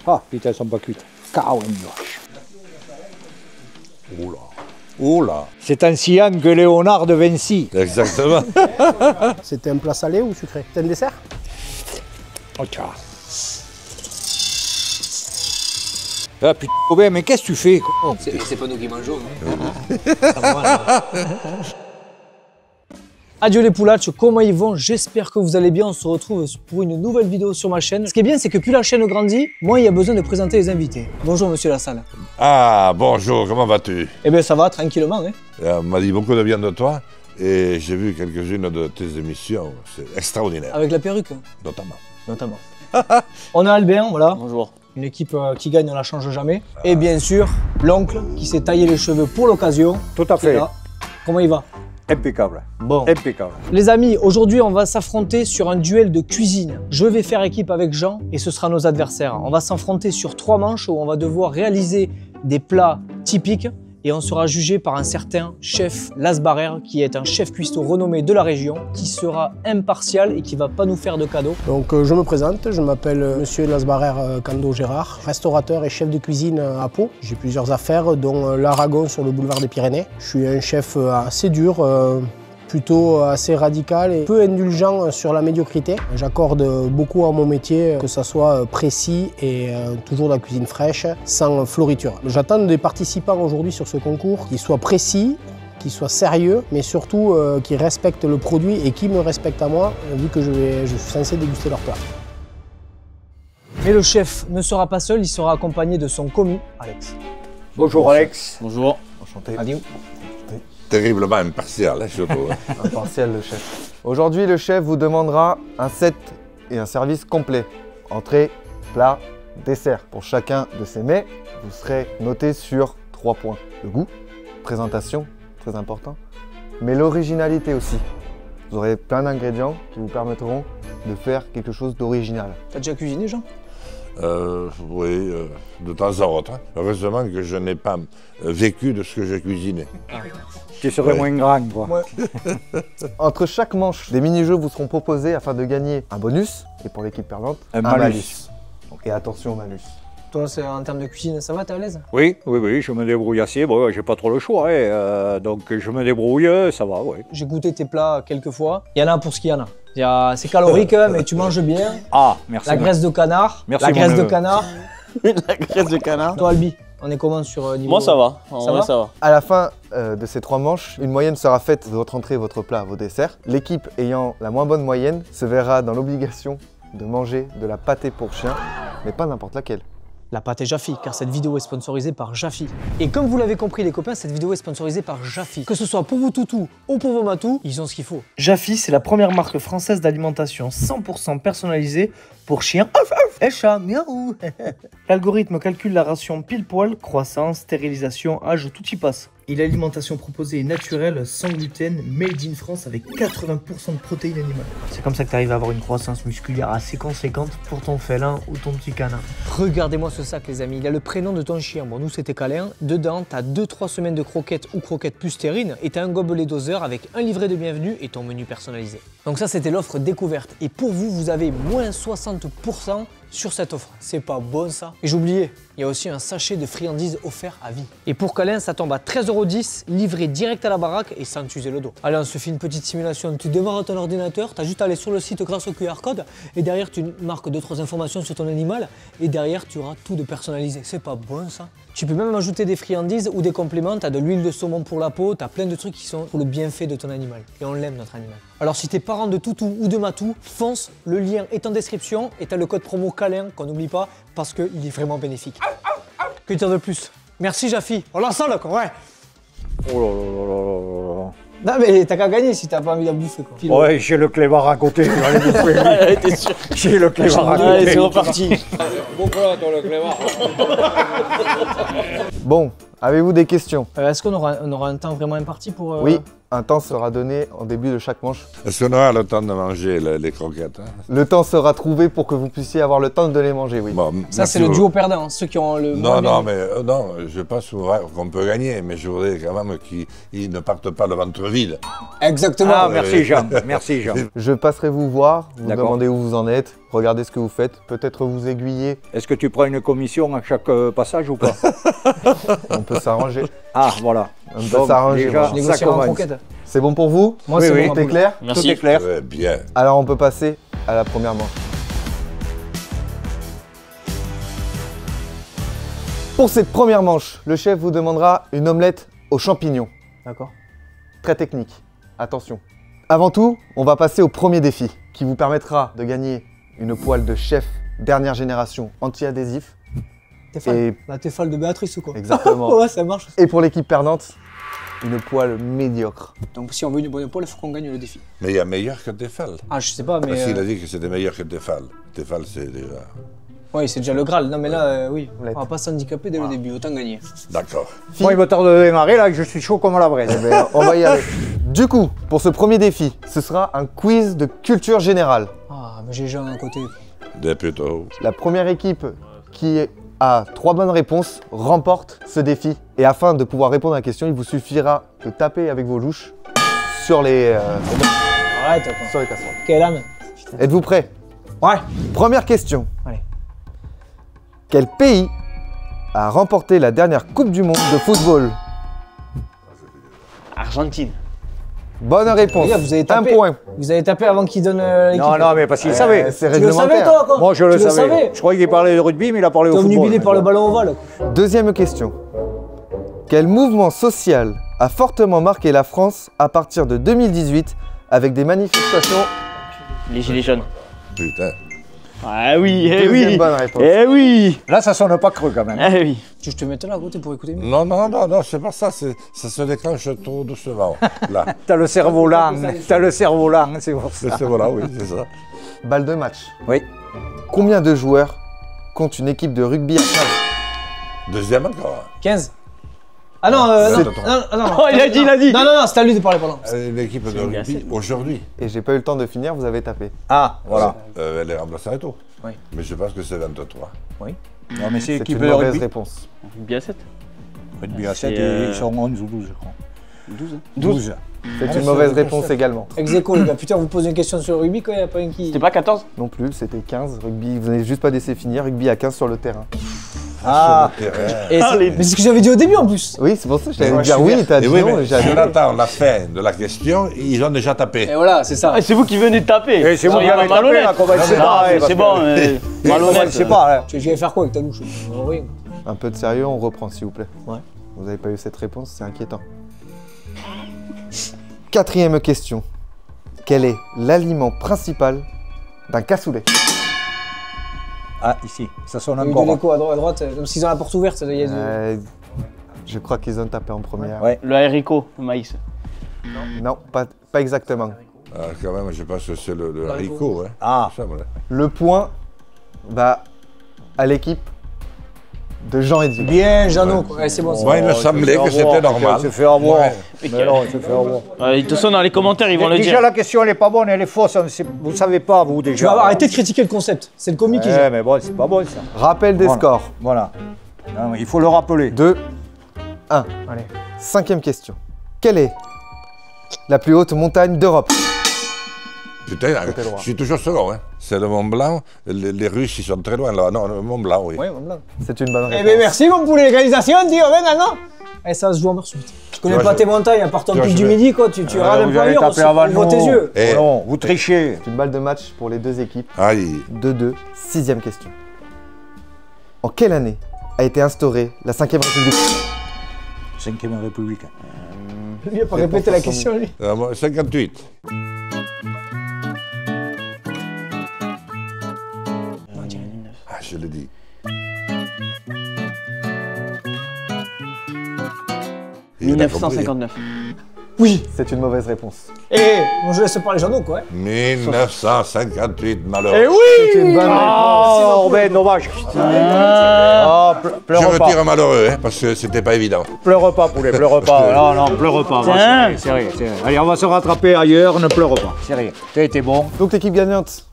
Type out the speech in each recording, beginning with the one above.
Ah, putain, elles sont pas cuites. Carrément, vache. Oula. Oula. C'est un cyan que Léonard de Vinci. Exactement. C'était un plat salé ou sucré? C'est un dessert? Oh, tiens. Ah putain, Robin, mais qu'est-ce que tu fais? C'est pas nous qui mangeons. Adieu les poulachs, comment ils vont? J'espère que vous allez bien, on se retrouve pour une nouvelle vidéo sur ma chaîne. Ce qui est bien, c'est que plus la chaîne grandit, moins il y a besoin de présenter les invités. Bonjour monsieur Lassalle. Ah, bonjour, comment vas-tu? Eh bien ça va, tranquillement. Hein. On m'a dit beaucoup de bien de toi et j'ai vu quelques-unes de tes émissions, c'est extraordinaire, Avec la perruque, notamment. On a Albert, voilà. Bonjour. Une équipe qui gagne, on la change jamais. Et bien sûr, l'oncle qui s'est taillé les cheveux pour l'occasion. Tout à fait. Là. Comment il va? Impeccable. Bon. Impeccable. Les amis, aujourd'hui on va s'affronter sur un duel de cuisine. Je vais faire équipe avec Jean et ce sera nos adversaires. On va s'affronter sur 3 manches où on va devoir réaliser des plats typiques et on sera jugé par un certain chef Lasbarère qui est un chef cuistot renommé de la région qui sera impartial et qui va pas nous faire de cadeaux. Donc je me présente, je m'appelle Monsieur Lasbarère Cando Gérard, restaurateur et chef de cuisine à Pau. J'ai plusieurs affaires dont l'Aragon sur le boulevard des Pyrénées. Je suis un chef assez dur, plutôt assez radical et peu indulgent sur la médiocrité. J'accorde beaucoup à mon métier, que ça soit précis et toujours de la cuisine fraîche, sans floriture. J'attends des participants aujourd'hui sur ce concours qu'ils soient précis, qu'ils soient sérieux, mais surtout qu'ils respectent le produit et qui me respectent à moi, vu que je suis censé déguster leur plat. Mais le chef ne sera pas seul, il sera accompagné de son commis, Alex. Bonjour Alex. Bonjour. Enchanté. Adieu. Terriblement impartial, hein, surtout. Impartial le chef. Aujourd'hui, le chef vous demandera un set et un service complet. Entrée, plat, dessert. Pour chacun de ces mets, vous serez noté sur 3 points. Le goût, présentation, très important, mais l'originalité aussi. Vous aurez plein d'ingrédients qui vous permettront de faire quelque chose d'original. T'as déjà cuisiné, Jean? Oui, de temps en temps. Heureusement que je n'ai pas vécu de ce que j'ai cuisiné. Tu serais moins grand, quoi. Ouais. Entre chaque manche, des mini-jeux vous seront proposés afin de gagner un bonus et pour l'équipe perdante, Un malus. Et attention au malus. Toi, en termes de cuisine, ça va, t'es à l'aise? Oui, je me débrouille assez. Bon, j'ai pas trop le choix, hein. Donc je me débrouille, ça va, oui. J'ai goûté tes plats quelques fois. Il y en a pour ce qu'il y en a. C'est calorique, mais tu manges bien. Ah, merci. La graisse de canard. Merci, la mon graisse de neveu. canard. La graisse de canard. Toi, Albi, on est comment sur niveau... Moi ça va. En Ça vrai, va ça va. À la fin de ces 3 manches, une moyenne sera faite de votre entrée, votre plat, vos desserts. L'équipe ayant la moins bonne moyenne se verra dans l'obligation de manger de la pâtée pour chien, mais pas n'importe laquelle. La pâte est Jaffi, car cette vidéo est sponsorisée par Jaffi. Et comme vous l'avez compris les copains, cette vidéo est sponsorisée par Jaffi. Que ce soit pour vos toutous ou pour vos matous, ils ont ce qu'il faut. Jaffi, c'est la première marque française d'alimentation 100% personnalisée pour chiens et chats. Miaou. L'algorithme calcule la ration pile poil, croissance, stérilisation, âge, tout y passe. Et l'alimentation proposée est naturelle, sans gluten, made in France avec 80% de protéines animales. C'est comme ça que tu arrives à avoir une croissance musculaire assez conséquente pour ton félin ou ton petit canard. Regardez-moi ce sac les amis, il a le prénom de ton chien. Bon nous c'était câlin. Dedans t'as 2-3 semaines de croquettes ou croquettes plus terrines et t'as un gobelet doseur avec un livret de bienvenue et ton menu personnalisé. Donc ça c'était l'offre découverte et pour vous, vous avez moins 60% sur cette offre. C'est pas bon ça. Et j'oubliais, il y a aussi un sachet de friandises offert à vie. Et pour câlin, ça tombe à 13,10 €, livré direct à la baraque et sans t'user le dos. Allez, on se fait une petite simulation. Tu démarres ton ordinateur, t'as juste à aller sur le site grâce au QR code et derrière tu marques 2-3 informations sur ton animal et derrière tu auras tout de personnalisé. C'est pas bon ça. Tu peux même ajouter des friandises ou des compléments, t'as de l'huile de saumon pour la peau, t'as plein de trucs qui sont pour le bienfait de ton animal. Et on l'aime notre animal. Alors si t'es parent de toutou ou de matou, fonce, le lien est en description et t'as le code promo câlin qu'on n'oublie pas parce qu'il est vraiment bénéfique. Que dire de plus? Merci Jaffi. On lance ça là quoi, ouais. Oh là là là là là. Non mais t'as qu'à gagner si t'as pas envie de bouffer quoi. File. Ouais, j'ai le clébar à côté. T'es sûr? J'ai le clébar à Allez, côté. c'est reparti. Bon plat, toi, le clébar. Bon, avez-vous des questions? Est-ce qu'on aura un temps vraiment imparti pour... Oui, Un temps sera donné en début de chaque manche. Est-ce qu'on aura le temps de manger les croquettes, hein? Le temps sera trouvé pour que vous puissiez avoir le temps de les manger, oui. Bon, Ça, merci c'est le beaucoup. duo perdant, hein, ceux qui ont le. Non, moins non, bien. mais non, je pense qu'on peut gagner, mais je voudrais quand même qu'ils ne partent pas le ventre vide. Exactement. Ah, merci Jean, merci Jean. Je passerai vous voir, vous D'accord. demander où vous en êtes, regardez ce que vous faites, peut-être vous aiguiller, Est-ce que tu prends une commission à chaque passage ou pas? on peut s'arranger. Ah, voilà. On peut Donc, s'arranger. déjà, voilà. Je négocierai en commence. croquette. C'est bon pour vous? Moi, Oui, c'est oui. bon. Tout est clair? Tout est clair. Très bien. Alors on peut passer à la première manche. Pour cette première manche, le chef vous demandera une omelette aux champignons. D'accord. Très technique. Attention. Avant tout, on va passer au premier défi qui vous permettra de gagner une poêle de chef dernière génération anti-adhésif. Tefal. Et La Tefal de Béatrice ou quoi? exactement. Ouais, ça marche. Et pour l'équipe perdante, une poêle médiocre. Donc, si on veut une bonne poêle, il faut qu'on gagne le défi. Mais il y a meilleur que Tefal. Ah, je sais pas, mais. Parce qu'il a dit que c'était meilleur que Tefal. Tefal, c'est déjà... Oui, c'est déjà le Graal. Non, mais là, oui. Omelette. On va pas s'handicaper dès le début, autant gagner. D'accord. Moi, il me tarde de démarrer là, que je suis chaud comme la braise. Eh ben, on va y aller. Du coup, pour ce premier défi, ce sera un quiz de culture générale. Ah, mais j'ai Jean à côté. Des plutôt. La première équipe qui a 3 bonnes réponses remporte ce défi. Et afin de pouvoir répondre à la question, il vous suffira de taper avec vos louches sur les Arrête, attends. sur les casseroles. Quelle âme? Êtes-vous prêts? Ouais. Première question. Allez. Quel pays a remporté la dernière Coupe du Monde de football? Argentine. Bonne réponse. Les gars, vous avez Un tapé. point. Vous avez tapé avant qu'il donne l'équipe. Non, non, mais parce qu'il savait. C'est Tu le savais, réglementaire. toi, quoi? Moi, je Tu le savais. Je croyais qu'il parlait de rugby, mais il a parlé au T'es football. obnubilé par le ballon ovale. Deuxième question. Quel mouvement social a fortement marqué la France à partir de 2018 avec des manifestations? Les gilets jaunes. Putain. Ah oui, eh Deuxième oui. bonne réponse. Eh oui. Là, ça sonne pas creux quand même. Eh oui. Tu veux que je te mette là à côté pour écouter mieux? Non, non, non, non, c'est pas ça. Ça se déclenche trop doucement. Là. T'as le cerveau lent, t'as le cerveau lent, c'est pour ça. C'est voilà, oui, c'est ça. Balle de match. Oui. Combien de joueurs compte une équipe de rugby à 15? Deuxième encore. 15. Ah non, C'est- non. Oh, il a dit. Non, c'est à lui de parler, pardon. L'équipe de bien, rugby, aujourd'hui, Et j'ai pas eu le temps de finir, vous avez tapé. Ah, voilà. elle est remplaçante et tout. Oui. Mais je pense que c'est 23. Non, mais c'est C'est équipe une de mauvaise rugby. réponse. Bien 7. Rugby à 7, C'est, ils sont 11 ou 12, je crois. 12. 12. C'est une mauvaise réponse également. Ex-aequo, les gars. Putain, vous posez une question sur le rugby quand il n'y a pas un qui. C'était pas 14? Non plus, c'était 15. Rugby, vous n'avez juste pas laissé finir. Rugby à 15 sur le terrain. Ah, Sur le terrain. Et c'est- Mais c'est ce que j'avais dit au début en plus. Oui, c'est pour ça que je t'avais Ouais, dit je suis oui, bien. t'as Et dit oui, non, mais et j'ai si on adoré. attend la fin de la question, ils ont déjà tapé. Et voilà, c'est ça. Ah, c'est vous qui venez de taper. et c'est moi qui Soyez avais pas tapé là, malhonnête. qu'on va Non, se séparer. mais parce c'est que- bon, Comment elle sait pas, hein. Tu vas faire quoi avec ta louche? Rien. Un peu de sérieux, on reprend s'il vous plaît. Ouais. Vous n'avez pas eu cette réponse, c'est inquiétant. Quatrième question. Quel est l'aliment principal d'un cassoulet? Ah, ici, ça sonne Il y a eu de encore. l'écho à droite, comme s'ils ont la porte ouverte. Il y a Je crois qu'ils ont tapé en première. Ouais. Le haricot, le maïs. Non, pas exactement. Ah, quand même, je pense que c'est le haricot. Hein. Ah, Ça, voilà. Le point va à l'équipe de Jean et Dieu. Bien, Jeannot. Ouais, c'est bon. c'est bon. Moi, il me semblait que c'était normal. Il se fait avoir. Ouais. Mais non, il se fait avoir. De toute façon, dans les commentaires, ils vont le Déjà, dire. la question, elle est pas bonne, elle est fausse. Vous savez pas, vous, déjà. Tu vas avoir arrêté de critiquer le concept. C'est le comique qui Ouais, gère. mais bon, c'est pas bon, ça. Rappel des Voilà. scores. Voilà. Non, mais il faut le rappeler. 2, 1. Allez. Cinquième question. Quelle est la plus haute montagne d'Europe? Putain, Côté droit. je suis toujours second. Hein. C'est le Mont Blanc. Les Russes, ils sont très loin là. Non, le Mont Blanc, oui. Ouais, voilà. C'est une bonne Eh réponse. bien, merci, mon poulet. Réalisation, dis, venga, non? Eh, ça se joue en mars subite. Tu connais Tu vois, pas tes montagnes, à part ton tu vois, pic je du vais- midi, quoi. Tu regardes un Vous peu avez ailleurs, tapé avant ouvre nous. tes yeux. Eh. Non, vous trichez. C'est une balle de match pour les deux équipes. Aïe. 2-2. Sixième question. En quelle année a été instaurée la 5e République? 5e République. Lui, il a pas répété la question, lui. 58. Ah, je le dis. Il est pas compris. 1959. Oui. C'est une mauvaise réponse. Eh, moi je laisse parler Jeannot, quoi. 1958, malheureux. Eh oui. C'est une bonne réponse. Oh, ben dommage. Oh, Je pleure pas. retire malheureux, hein, parce que c'était pas évident. Pleure pas, poulet, pleure pas. Non, non, pleure pas. Tiens. C'est rien, c'est rien. Allez, on va se rattraper ailleurs, ne pleure pas. C'est rien. T'as été bon. Donc l'équipe gagnante,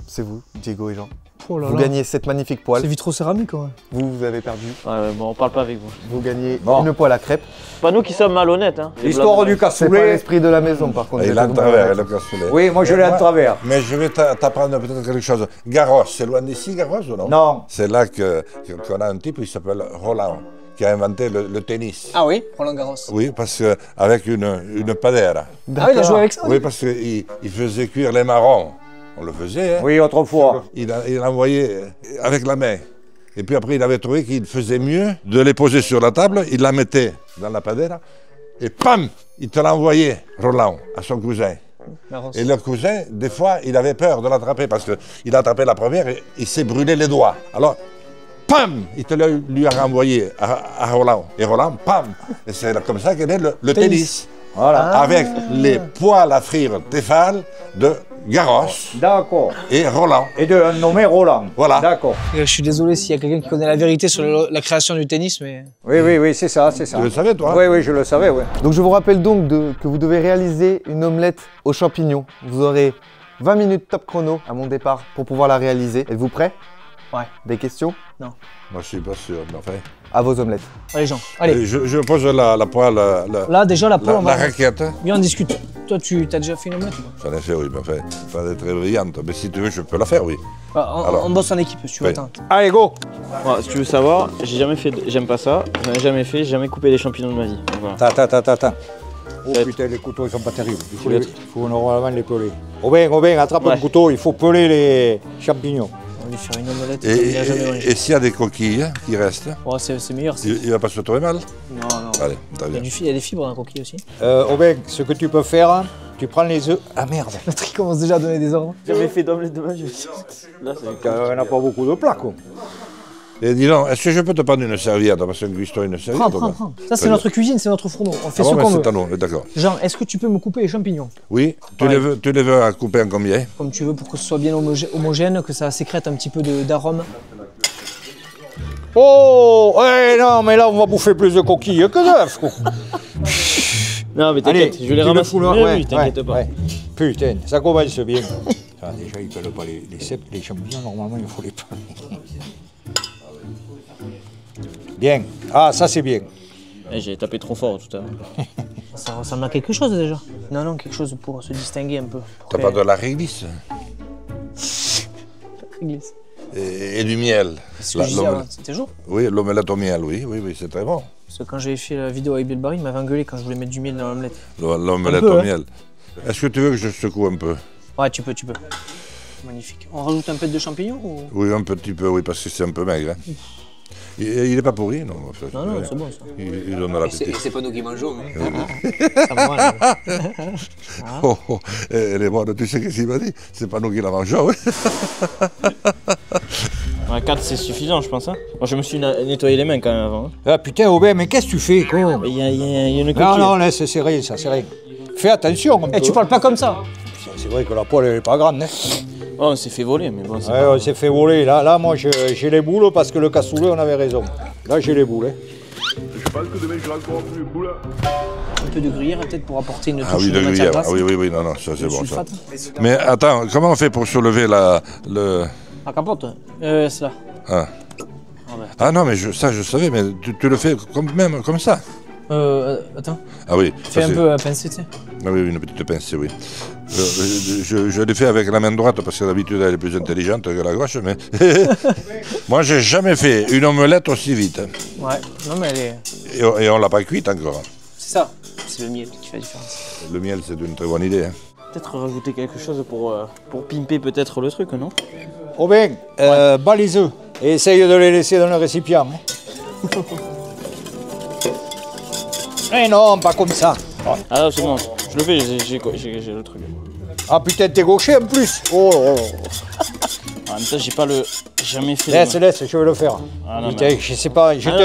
c'est vous, Diego et Jean. Oh là Vous là. gagnez cette magnifique poêle. C'est vitrocéramique, quand même. Vous avez perdu. Ouais, bon, on parle pas avec vous. Vous gagnez Bon. une poêle à crêpes. Pas nous qui sommes malhonnêtes, hein. Les L'histoire blagues. du C'est pas cassoulet. l'esprit de la maison, par contre. Et vous il a êtes en bon travers, avec. le cassoulet. Oui, moi je l'ai à travers. Mais je vais t'apprendre peut-être quelque chose. Garros, c'est loin d'ici, Garros ou non? Non. C'est là qu'on a un type, il s'appelle Roland, qui a inventé le tennis. Ah oui, Roland Garros. Oui, parce qu'avec une padère. Ah oui, il a joué avec ça. Oui, parce qu'il faisait cuire les marrons. On le faisait, hein. Oui, autrefois. Il envoyait avec la main. Et puis après, il avait trouvé qu'il faisait mieux de les poser sur la table, il la mettait dans la padère, et pam, il te l'envoyait, Roland, à son cousin. Garros. Et le cousin, des fois, il avait peur de l'attraper parce qu'il a attrapé la première et il s'est brûlé les doigts. Alors, pam, il te lui a renvoyé à Roland. Et Roland, pam. Et c'est comme ça qu'est né le tennis. Voilà. Avec les poêles à frire Tefal de Garros D'accord. et Roland. Et de un nommé Roland. Voilà. D'accord. Je suis désolé s'il y a quelqu'un qui connaît la vérité sur la création du tennis, mais... Oui, oui, oui, c'est ça, c'est ça. Tu le savais, toi? Oui, oui, je le savais, oui. Donc je vous rappelle donc que vous devez réaliser une omelette aux champignons. Vous aurez 20 minutes top chrono à mon départ pour pouvoir la réaliser. Êtes-vous prêts? Ouais. Des questions? Moi, je suis pas sûr, mais enfin. À vos omelettes. Allez, Jean, allez. Je pose la poêle, Là, déjà, la poêle, on la va... raquette. Viens, on discute. Toi, tu as déjà fait une omelette ou pas? J'en ai fait, oui, mais enfin, pas d'être très brillante. Mais si tu veux, je peux la faire, oui. Alors. On bosse en équipe, si tu veux. Oui. Attends. Allez, go. Ouais, si tu veux savoir, j'ai jamais fait. J'aime pas ça. J'en ai jamais fait. J'ai jamais coupé des champignons de ma vie. Donc, voilà. Ta. Oh putain, les couteaux, ils sont pas terribles. les- Il faut normalement les peler. Aubin, attrape un Ouais. couteau, il faut peler les champignons. On va lui faire une omelette. Et, Il a jamais mangé. s'il y a des coquilles qui restent, Ouais, c'est meilleur. ça. il va pas se trouver mal. Non, non. Allez, très Il y, a bien. il y a des fibres dans la coquille aussi. Aubin, ce que tu peux faire, tu prends les œufs. Ah merde, Patrick commence déjà à donner des ordres. J'ai jamais fait d'omelette de ma vie. Là, c'est. on n'a pas beaucoup de plats, quoi. Et dis donc, est-ce que je peux te prendre une serviette? Parce qu'un cuistot, une serviette. Prends. Ça, c'est Très notre cuisine, c'est notre fourneau. On fait Ah ce bon, mais qu'on c'est à veut. nous, d'accord. Jean, est-ce que tu peux me couper les champignons? Oui, tu Ouais. les veux à couper en combien? Comme tu veux, pour que ce soit bien homogène, que ça sécrète un petit peu d'arôme. Oh, ouais, non, mais là, on va bouffer plus de coquilles que d'œufs, quoi. Non, mais Allez, t'inquiète, je vais les tu le ramasser. fous là, Oui, ouais, oui, t'inquiète pas. ouais. Putain, ça commence bien. Ah, déjà, ils pèlent pas les cèpes, les champignons, normalement, il faut les peler. Bien. Ah, ça, c'est bien. Eh, j'ai tapé trop fort tout à l'heure. Ça ressemble à quelque chose déjà. Non, quelque chose pour se distinguer un peu. T'as pas de la réglisse Glisse. et du miel. C'est ce que je disais avant, c'était chaud. Oui, l'omelette au miel, oui, c'est très bon. Parce que quand j'avais fait la vidéo avec Bill Barry, il m'avait engueulé quand je voulais mettre du miel dans l'omelette. L'omelette Un peu, au hein. miel. Est-ce que tu veux que je secoue un peu? Ouais, tu peux. Magnifique. On rajoute un peu de champignons ou... Oui, un petit peu, oui, parce que c'est un peu maigre. Hein. Il n'est pas pourri, non? En fait. Non, c'est bon ça. Il donne de l'appétit. C'est pas nous qui mangeons. Ça me va, là. Oh, oh, elle est bonne, tu sais qu'est-ce qu'il m'a dit? C'est pas nous qui la mangeons, oui. Ouais, 4, c'est suffisant, je pense. Hein. Moi, je me suis nettoyé les mains quand même avant. Hein. Ah, putain, Aubin, mais qu'est-ce que tu fais, quoi? Il y a une coquille. Non, laisse, c'est rien, ça, c'est rien. Fais attention un peu. Eh, tu parles pas comme ça. C'est vrai que la poêle, elle est pas grande, hein. Oh, on s'est fait voler, mais bon, c'est Ouais, pas... on s'est fait voler. Là, moi, j'ai les boules parce que le cassoulet, on avait raison. Là, j'ai les boules, hein. Un peu de gruyère peut-être pour apporter une touche Ah oui, de matière gruyère. grasse. Ah oui, non, ça c'est bon ça. Sulfate. Mais attends, comment on fait pour soulever le... La capote. C'est là. Ah. Ah non, mais ça je savais, mais tu le fais même comme ça? Attends. Ah oui. Fais ça, un c'est- peu à pincer, tu sais. Ah oui, une petite pincée, oui. Je l'ai fait avec la main droite parce que d'habitude elle est plus intelligente que la gauche, mais moi j'ai jamais fait une omelette aussi vite. Ouais. Non, mais elle est... Et on l'a pas cuite encore. C'est ça. C'est le miel qui fait la différence. Le miel c'est une très bonne idée. Hein. Peut-être rajouter quelque chose pour pimper peut-être le truc, non? Aubin, bats les œufs et essaye de les laisser dans le récipient. Hein. Eh non, pas comme ça. Ah non, c'est bon, je le fais, j'ai le truc. Ah putain, t'es gaucher en plus. Oh, oh, oh. En même temps, j'ai pas le... jamais fait... Laisse, je vais le faire. Ah non, Putain, je sais pas, Ah non,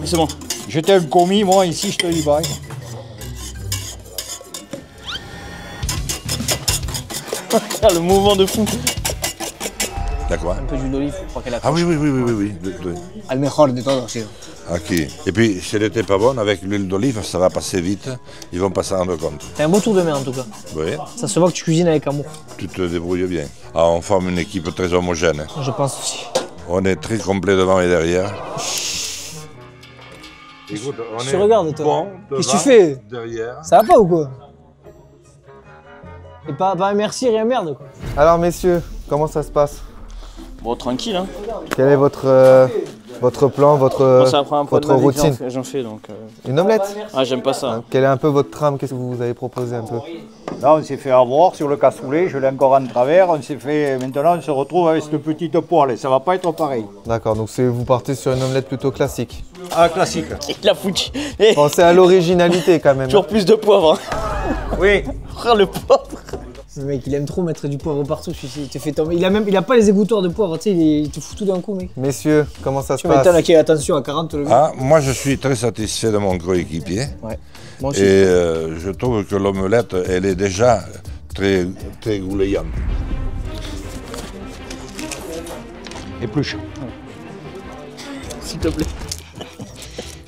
mais c'est bon. j'étais un commis, moi, ici, je te dis bye. Le mouvement de fou. D'accord. Un peu d'huile d'olive pour qu'elle Ah accroche. oui. Al mejor de todos, sí. Ok. Et puis, si elle n'était pas bonne, avec l'huile d'olive, ça va passer vite. Ils vont pas s'en rendre compte. T'as un beau tour de main en tout cas. Oui, Ça se voit que tu cuisines avec amour. tu te débrouilles bien. Ah, on forme une équipe très homogène. Je pense aussi. On est très complet devant et derrière. Écoute, on Tu regardes toi. bon Qu'est-ce que tu fais? derrière. Ça va pas ou quoi? Et pas un merci, rien merde quoi. Alors messieurs, comment ça se passe? Bon, tranquille, hein. Quel est votre plan, Moi, c'est la première fois de votre ma vie que routine? j'en fais, donc... Une omelette? Ah, j'aime pas ça. Quelle est un peu votre trame? Qu'est-ce que vous avez proposé un peu? Là, on s'est fait avoir sur le cassoulet, je l'ai encore en travers. On s'est fait. Maintenant, on se retrouve avec cette petite poêle et ça va pas être pareil. D'accord, donc vous partez sur une omelette plutôt classique. Ah, classique. Il a foutu. Eh, Pensez à l'originalité quand même. toujours plus de poivre. Hein. Oui. Oh, le poivre. Le mec, il aime trop mettre du poivre partout, celui-ci. Il te fait tomber. Il a pas les égouttoirs de poivre, tu sais, il te fout tout d'un coup, mec. Messieurs, comment ça se Tu m'étonnes à passe? qui attention à 40 le mec. Ah, moi, je suis très satisfait de mon coéquipier. Ouais. Moi aussi. Et je trouve que l'omelette, elle est déjà très, très goulayante. Épluche. S'il te plaît.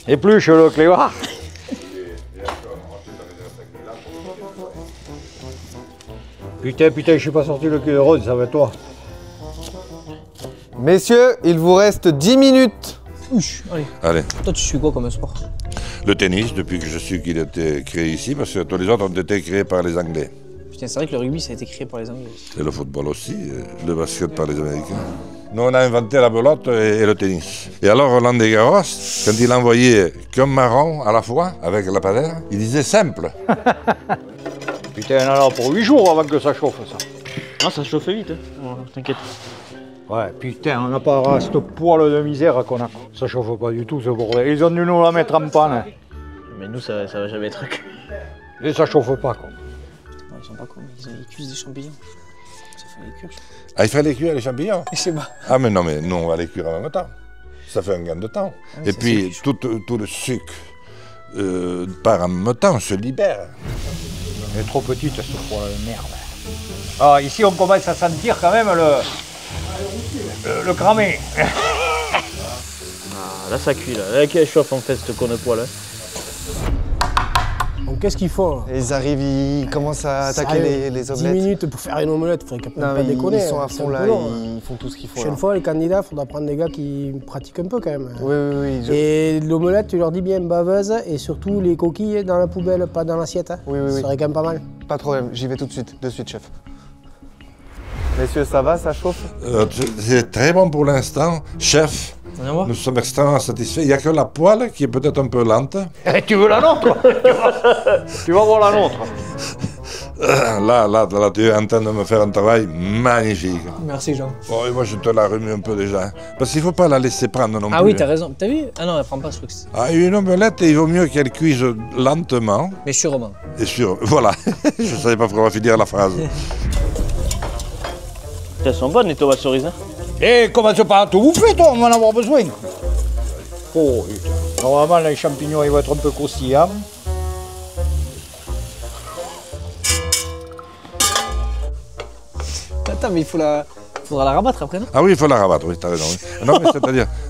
Épluche le clébar. Putain, je suis pas sorti le cul de rose, ça va être toi. Messieurs, il vous reste 10 minutes. Ouch, allez. Allez, Toi, tu suis quoi comme sport? le tennis, depuis que je sais qu'il a été créé ici, parce que tous les autres ont été créés par les Anglais. Putain, c'est vrai que le rugby, ça a été créé par les Anglais aussi. Et le football aussi, le basket par les Américains. Nous, on a inventé la belote et le tennis. Et alors, Roland Garros, quand il envoyait qu'un marron à la fois, avec la padelle, il disait simple. Putain, on en a pour 8 jours avant que ça chauffe, ça. Ah, ça chauffe vite. Hein. Voilà, t'inquiète. Ouais, putain, on n'a pas cette poêle de misère qu'on a. Ça chauffe pas du tout, ce bordel. Ils ont dû nous la mettre en panne. Mais nous, ça va jamais être cuit. Et ça chauffe pas, quoi. Putain, ils sont pas cons, ils cuisent des champignons. Ça fait les cuire. Ah, il fallait cuire les champignons? Je sais pas. Ah, mais non, mais nous, on va les cuire en même temps. Ça fait un gain de temps. Et puis, tout le sucre part en même temps, se libère. Elle est trop petite, cette poêle de merde. Ah, ici, on commence à sentir quand même le cramé. Ah, là, ça cuit, là. Là, qu'elle chauffe, en fait, cette conne poêle. Hein. Donc qu'est-ce qu'il faut là? Et ils arrivent, ils commencent à attaquer Sérieux, les 10 omelettes. minutes pour faire une omelette, il faudrait quand même Non, pas mais déconner. ils sont à c'est fond un là, peu long, hein. ils font tout ce qu'il faut. Prochaine là. fois, les candidats, il faudra prendre des gars qui pratiquent un peu quand même. Oui. Et l'omelette, tu leur dis bien baveuse et surtout les coquilles dans la poubelle, pas dans l'assiette. Hein. Oui. Ça serait quand même pas mal. Pas de problème, j'y vais tout de suite, chef. Messieurs, ça va, ça chauffe? C'est très bon pour l'instant. Chef, On va voir. nous sommes extrêmement satisfaits. Il n'y a que la poêle qui est peut-être un peu lente. Tu veux la nôtre? Tu vas voir la nôtre. Là, tu es en train de me faire un travail magnifique. Merci, Jean. Bon, et moi, je te la remue un peu déjà. Parce qu'il ne faut pas la laisser prendre non plus. Ah oui, t'as raison. T'as vu? Ah non, elle prend pas ce truc. Ah, une omelette, il vaut mieux qu'elle cuise lentement. Mais sûrement. Et sûr, voilà. Je ne savais pas comment finir la phrase. Elles sont bonnes, les tomates cerises. Hein. Et commence pas à tout bouffer, toi, on va en avoir besoin. Oh, putain. Normalement, les champignons, ils vont être un peu croustillants. Attends, mais faudra la rabattre après, non? Ah oui, il faut la rabattre, oui, t'as raison. Oui.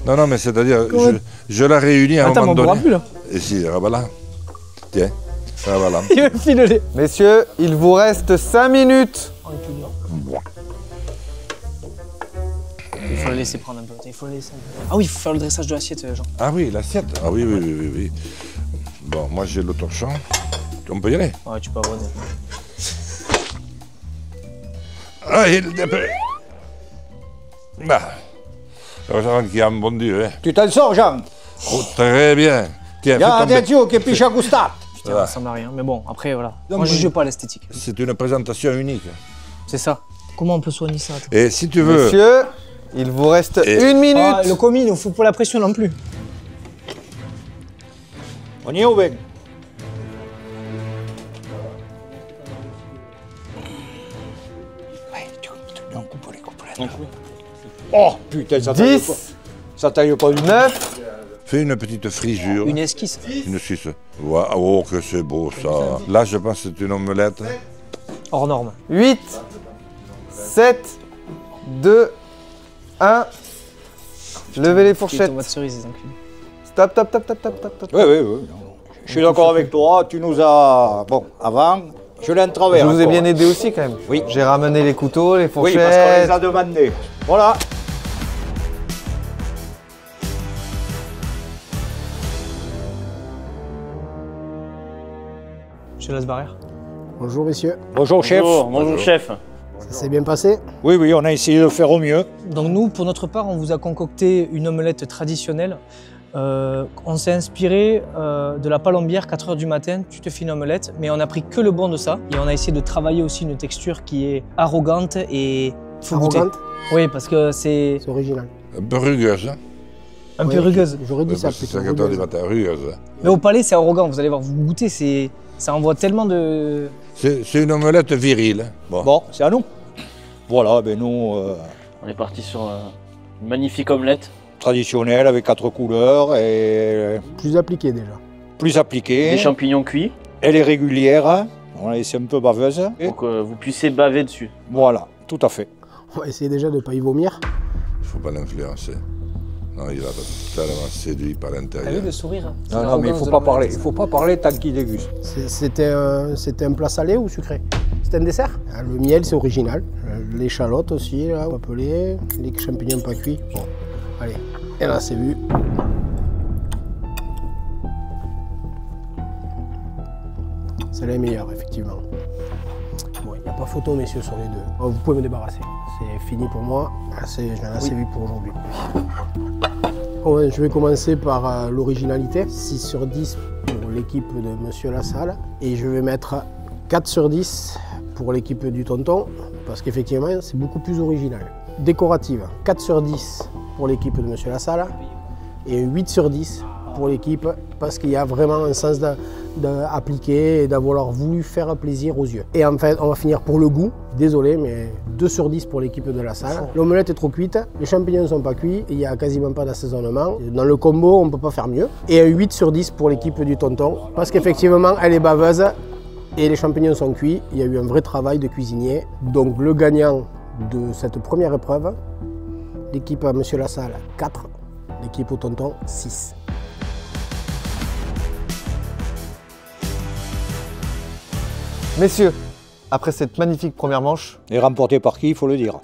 Non, mais c'est-à-dire, je la réunis à un Attends, mais moment on pourra donné. plus là. Et si, rabat-la. Tiens, rabat-la. Il me filer. Messieurs, il vous reste 5 minutes. Il faut la laisser prendre un peu. Il faut la laisser un peu. Ah oui, il faut faire le dressage de l'assiette, Jean. Ah oui, l'assiette. Ah oui. Bon, moi j'ai le torchon. On peut y aller. Ouais, tu peux avoir des... Ah, bah. Heureusement qu'il y a un bon Dieu, hein. Tu t'en sors, Jean? Oh, très bien. Tiens, Y'a fais un tomber. Tio qui piche à gustat. Putain, ça ressemble à rien. Mais bon, après, voilà. Non, Moi, je mais- juge pas l'esthétique. C'est une présentation unique. C'est ça. Comment on peut soigner ça? toi? Et si tu veux... Messieurs, il vous reste Et- 1 minute. Ah, le commis, il ne faut pas la pression non plus. On y est ou bien? Ouais, tu coupe les complètes. Oh, putain, ça taille pas. 10, Ça taille pas une 9, Fais une petite frisure. Une esquisse. Une suisse. Oh, que c'est beau ça. Là, je pense que c'est une omelette. Hors norme. 8, 7, 2, 1. Levez les fourchettes. Tomates cerises, les enculés. Stop, stop, stop, stop, stop, stop, stop. Oui, oui, oui. Je suis d'accord avec toi. Tu nous as. Bon, avant, je l'ai en travers. Je vous ai encore. bien aidé aussi quand même. Oui. J'ai ramené les couteaux, les Oui, fourchettes. parce qu'on les a demandés. Voilà. Monsieur Lasbarrer. Bonjour messieurs, Bonjour, chef. Bonjour chef. ça s'est bien passé? Oui, oui, on a essayé de faire au mieux. Donc nous, pour notre part, on vous a concocté une omelette traditionnelle. On s'est inspiré de la palombière, 4 h du matin, tu te fais une omelette, mais on a pris que le bon de ça. Et on a essayé de travailler aussi une texture qui est arrogante et faut goûter. Arrogante? Oui, parce que c'est C'est original. Un peu rugueuse. Hein. un peu Ouais, rugueuse. J'aurais dit ça C'est plutôt. 5 heures du rugueuse. matin, rugueuse. Mais au palais, c'est arrogant, vous allez voir, vous goûtez, ça envoie tellement de... C'est une omelette virile. Bon. Bon, c'est à nous. Voilà, ben nous, On est parti sur une magnifique omelette. traditionnel avec 4 couleurs et Plus appliqué déjà. plus appliquée. Des champignons cuits Elle est régulière. Hein. On l'a laissé un peu baveuse. Et pour que vous puissiez baver dessus. voilà, tout à fait. On va essayer déjà de ne pas y vomir. Il ne faut pas l'influencer. Non, il va tellement séduit par T'as vu l'intérieur. le sourire? C'est Non, non, mais il l'arrogance faut de pas l'omelette. parler. Il faut pas parler tant qu'il déguste. C'était un plat salé ou sucré? C'était un dessert? Ah, le miel c'est original. L'échalote aussi, là, appelé. Les champignons pas cuits. Bon, allez. Et là c'est vu. C'est la meilleure, effectivement. Bon, il n'y a pas photo, messieurs, sur les deux. Oh, vous pouvez me débarrasser. C'est fini pour moi. J'en ai assez vu pour aujourd'hui. Bon, je vais commencer par l'originalité. 6 sur 10 pour l'équipe de Monsieur Lassalle. Et je vais mettre 4 sur 10 pour l'équipe du tonton. Parce qu'effectivement, c'est beaucoup plus original. Décorative, 4 sur 10 pour l'équipe de Monsieur Lassalle. Et 8 sur 10 pour l'équipe. Parce qu'il y a vraiment un sens d'appliquer et d'avoir voulu faire plaisir aux yeux. Et enfin, on va finir pour le goût. Désolé, mais 2 sur 10 pour l'équipe de la salle. L'omelette est trop cuite, les champignons ne sont pas cuits, il n'y a quasiment pas d'assaisonnement. Dans le combo, on ne peut pas faire mieux. Et un 8 sur 10 pour l'équipe du tonton, parce qu'effectivement, elle est baveuse et les champignons sont cuits. Il y a eu un vrai travail de cuisinier. Donc le gagnant de cette première épreuve, l'équipe à Monsieur Lassalle, 4, l'équipe au tonton, 6. Messieurs, après cette magnifique première manche, Et remporté par qui, il faut le dire.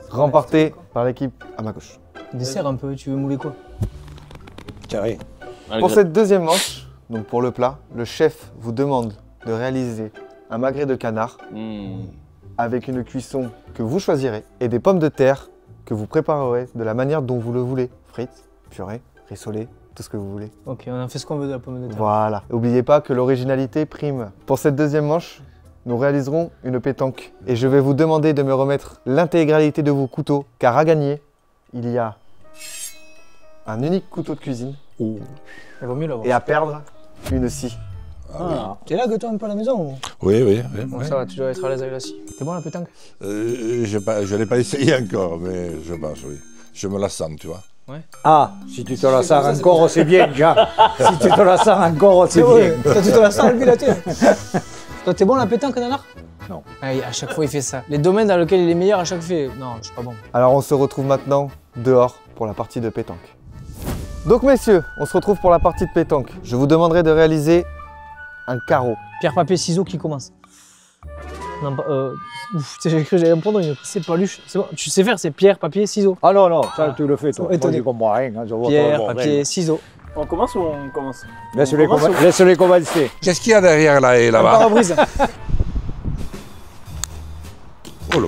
remportée par l'équipe à ma gauche. Dessert un peu, tu veux mouler quoi? Carré. Pour cette deuxième manche, donc pour le plat, le chef vous demande de réaliser un magret de canard avec une cuisson que vous choisirez et des pommes de terre que vous préparerez de la manière dont vous le voulez. Frites, purée, rissolé, tout ce que vous voulez. Ok, on a fait ce qu'on veut de la pomme de terre. Voilà. N'oubliez pas que l'originalité prime. Pour cette deuxième manche, nous réaliserons une pétanque. Et je vais vous demander de me remettre l'intégralité de vos couteaux, car à gagner, il y a un unique couteau de cuisine Il vaut mieux l'avoir. et à perdre, une scie. Ah, t'es là que toi un peu à la maison ou... Oui, oui. oui, Bon, oui. ça va, tu dois être à l'aise avec la scie. T'es bon la pétanque? Je ne l'ai pas essayé encore, mais je pense, oui. Je me la sens, tu vois. Ah, si tu te la sers encore, c'est bien, Jean. Si tu te la sers encore, c'est bien. Toi, tu te la sens, lui, là, Toi, t'es bon la pétanque, nanar? Non. Ah, à chaque fois, il fait ça. Les domaines dans lesquels il est meilleur, à chaque fois, non, je suis pas bon. Alors on se retrouve maintenant dehors pour la partie de pétanque. Donc messieurs, on se retrouve pour la partie de pétanque. Je vous demanderai de réaliser un carreau. Pierre, papier, ciseaux, qui commence? Non, pas, ouf, j'ai cru que j'allais me prendre une paluche. C'est bon, tu sais faire, c'est pierre, papier, ciseaux. Ah non, non, ça tu le fais toi. Ouais, Moi, étonné. je comprends rien. Hein, je vois Pierre, ton bordel. papier, ciseaux. On commence ou on commence? Laisse-les commence ou- laisse-les commencer. Qu'est-ce qu'il y a derrière là et Un là-bas? pare-brise. Oh là.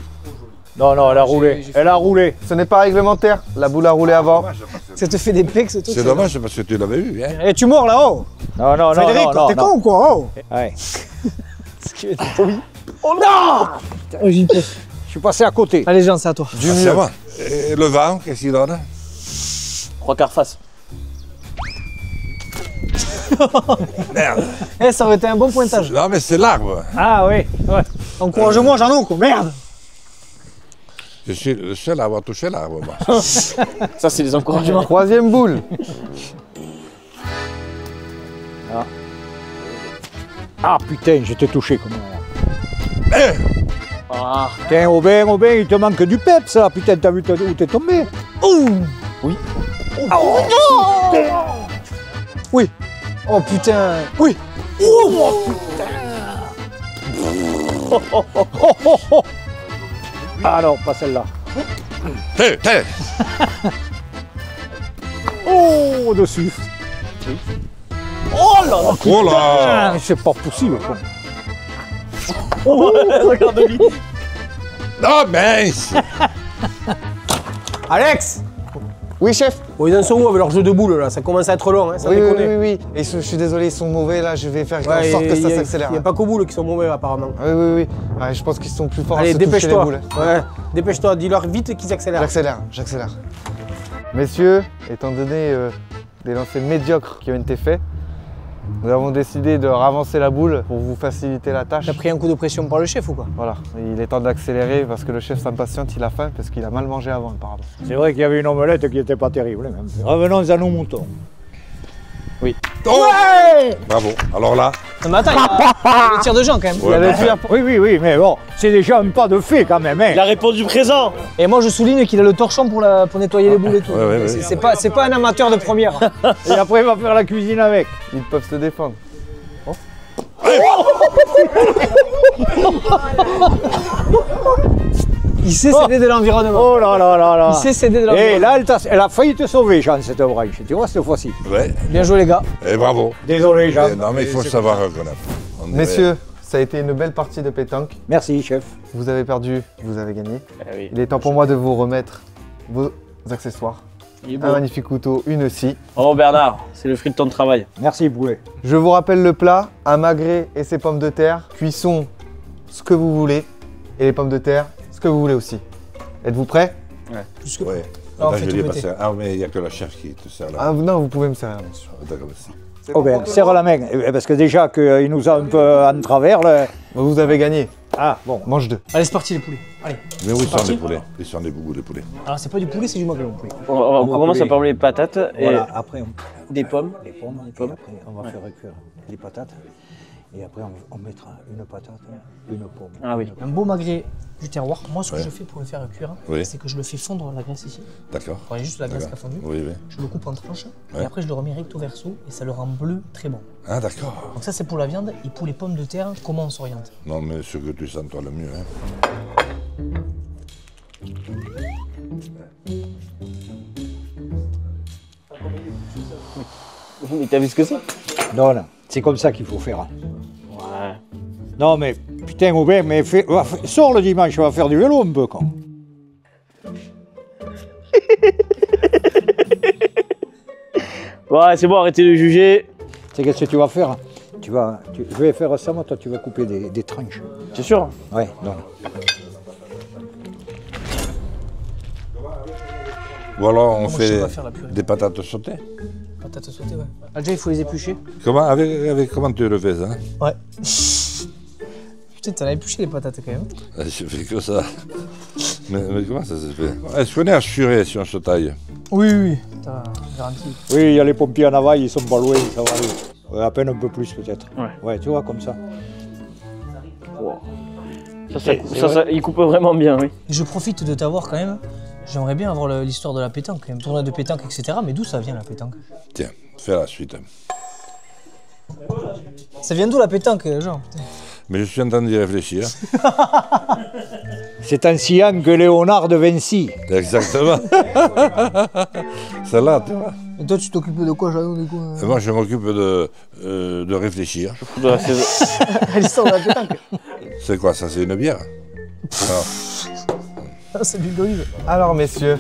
Non, non, elle a roulé. j'ai Elle a roulé. Ce n'est pas réglementaire, la boule a roulé avant. Ça te fait des pecs, ce truc. C'est dommage parce que tu l'avais eu. Hein. Eh, tu mords là-haut. Non, non, non, Frédéric, non, non. t'es non. con ou quoi? Oh, Ouais. oh non. Oh, j'y peux. Je suis passé à côté. Allez, Jean, c'est à toi. Ah, c'est moi. Et le vent, qu'est-ce qu'il donne? 3 quarts face. Merde. Eh, ça aurait été un bon pointage. Non, mais c'est l'arbre. Ah oui, ouais. Encourage-moi, Jean, quoi. Merde. Je suis le seul à avoir touché l'arbre, moi. Ça, c'est des encouragements. Troisième boule. Ah putain, j'étais touché comme ça. Ah. Tiens, Aubin, il te manque du peps, là. Putain, t'as vu où t'es tombé? Oui. Oh, non. Oui. Oh putain. Oui. Oh putain. Ah non, pas celle-là. Oh, dessus. Oh là là. Oh là! C'est pas possible. Quoi. Regarde-lui. Ah mince! Alex! Oui, chef. Bon, ils en sont où avec leur jeu de boules là? Ça commence à être long, hein, ça Oui, déconne. oui. Et je suis désolé, ils sont mauvais là, je vais faire en Ouais, sorte que ça Il s'accélère. n'y a pas qu'aux boules qui sont mauvais apparemment. Oui. Ouais, je pense qu'ils sont plus forts Allez, à se toucher les dépêche-toi. boules. Ouais, dépêche-toi, dis-leur vite qu'ils accélèrent. J'accélère. Messieurs, étant donné des lancers médiocres qui ont été faits, nous avons décidé de ravancer la boule pour vous faciliter la tâche. T'as pris un coup de pression par le chef ou quoi? Voilà, il est temps d'accélérer parce que le chef s'impatiente, il a faim parce qu'il a mal mangé avant apparemment. C'est vrai qu'il y avait une omelette qui n'était pas terrible. Même. Revenons à nos moutons. Oh! Bravo. Alors là, Non mais attends, il y a le tir de Jean quand même. ouais, bah, Oui, mais bon, c'est déjà un pas de fait quand même. Hein. Il a répondu présent. Et moi je souligne qu'il a le torchon pour nettoyer les boules et tout. Ouais. C'est pas un amateur de première. Et après, il va faire la cuisine avec. Ils peuvent se défendre. Il sait s'aider de l'environnement. Oh là. Il sait s'aider de Et l'environnement. là, elle a failli te sauver, Jean, cette branche. Tu vois, cette fois-ci. ouais. Bien joué les gars. Et bravo. Désolé, Jean. Non, mais il faut le savoir reconnaître. On dirait- Messieurs, ça a été une belle partie de pétanque. Merci, chef. Vous avez perdu, vous avez gagné. oui. Il est temps pour moi de vous remettre vos accessoires. Il est beau. Un magnifique couteau, une scie. Oh Bernard, c'est le fruit de ton travail. Merci, Boulet. Je vous rappelle le plat, un magret et ses pommes de terre, cuisson ce que vous voulez, et les pommes de terre, ce que vous voulez aussi. Êtes-vous prêts? Ouais. Ah, on Là, fait je tout l'ai péter. passé. Ah, mais il n'y a que la chef qui te sert là. Ah non, vous pouvez me servir, monsieur. D'accord, merci. Oh ben, serre la main. Parce que déjà qu'il nous a un peu en travers. Là. Vous avez gagné. Ah, bon. Mange deux. Allez c'est parti les poulets. Allez. Mais où sont parti les poulets? Ils sont des boubous, les poulets. Alors c'est pas du poulet, c'est du magret mon poulet. On commence à parler patates et après, des pommes. les pommes, après, on va faire cuire les patates. Et après, on mettra une patate, une pomme. Ah oui. Un beau magret du terroir. Moi ce que Ouais. je fais pour le faire cuire, Oui. c'est que je le fais fondre la graisse ici. D'accord. Enfin, il y a juste la graisse qui a fondu. Oui. Je le coupe en tranches Ouais. et après je le remets recto verso et ça le rend bleu très bon. Ah, d'accord. Donc ça c'est pour la viande et pour les pommes de terre, comment on s'oriente? Non, mais ce que tu sens, toi, le mieux. Hein. Mais t'as vu ce que c'est? Non, c'est comme ça qu'il faut faire. Ouais. Non, mais putain, Aubin, mais sors le dimanche, on va faire du vélo un peu, quoi. Ouais, c'est bon, arrêtez de juger. C'est qu'est-ce que tu vas faire? Je vais faire ça, moi, toi, tu vas couper des tranches. C'est sûr? Ouais, non. Ou alors, on Moi, je sais fait pas faire la purée. des patates sautées. Patates sautées, ouais. Ah, déjà il faut les éplucher. Comment, comment tu le fais, ça? Ouais. Putain, t'en as épluché les patates quand même. Je fais que ça. mais comment ça se fait? Est-ce qu'on est assuré si on se taille? Oui. T'as garanti. Oui, il y a les pompiers en aval, ils sont pas loin, ça va aller. Ouais, à peine un peu plus, peut-être. Ouais. Ouais, tu vois, comme ça. Ça, il coupe vraiment bien, oui. Je profite de t'avoir quand même. J'aimerais bien avoir l'histoire de la pétanque, quand même. Tournoi de pétanque, etc. Mais d'où ça vient la pétanque? Tiens, fais la suite. Ça vient d'où la pétanque, genre? Mais je suis en train d'y réfléchir. C'est un Sian que Léonard de Vinci. Exactement. Celle-là, tu vois. Et toi, tu t'occupes de quoi, Jeannot, du coup? Et moi, je m'occupe de réfléchir. De la saison. L'histoire de la pétanque. C'est quoi, ça? C'est une bière? Non. Ah, c'est de l'huile d'olive. Alors messieurs,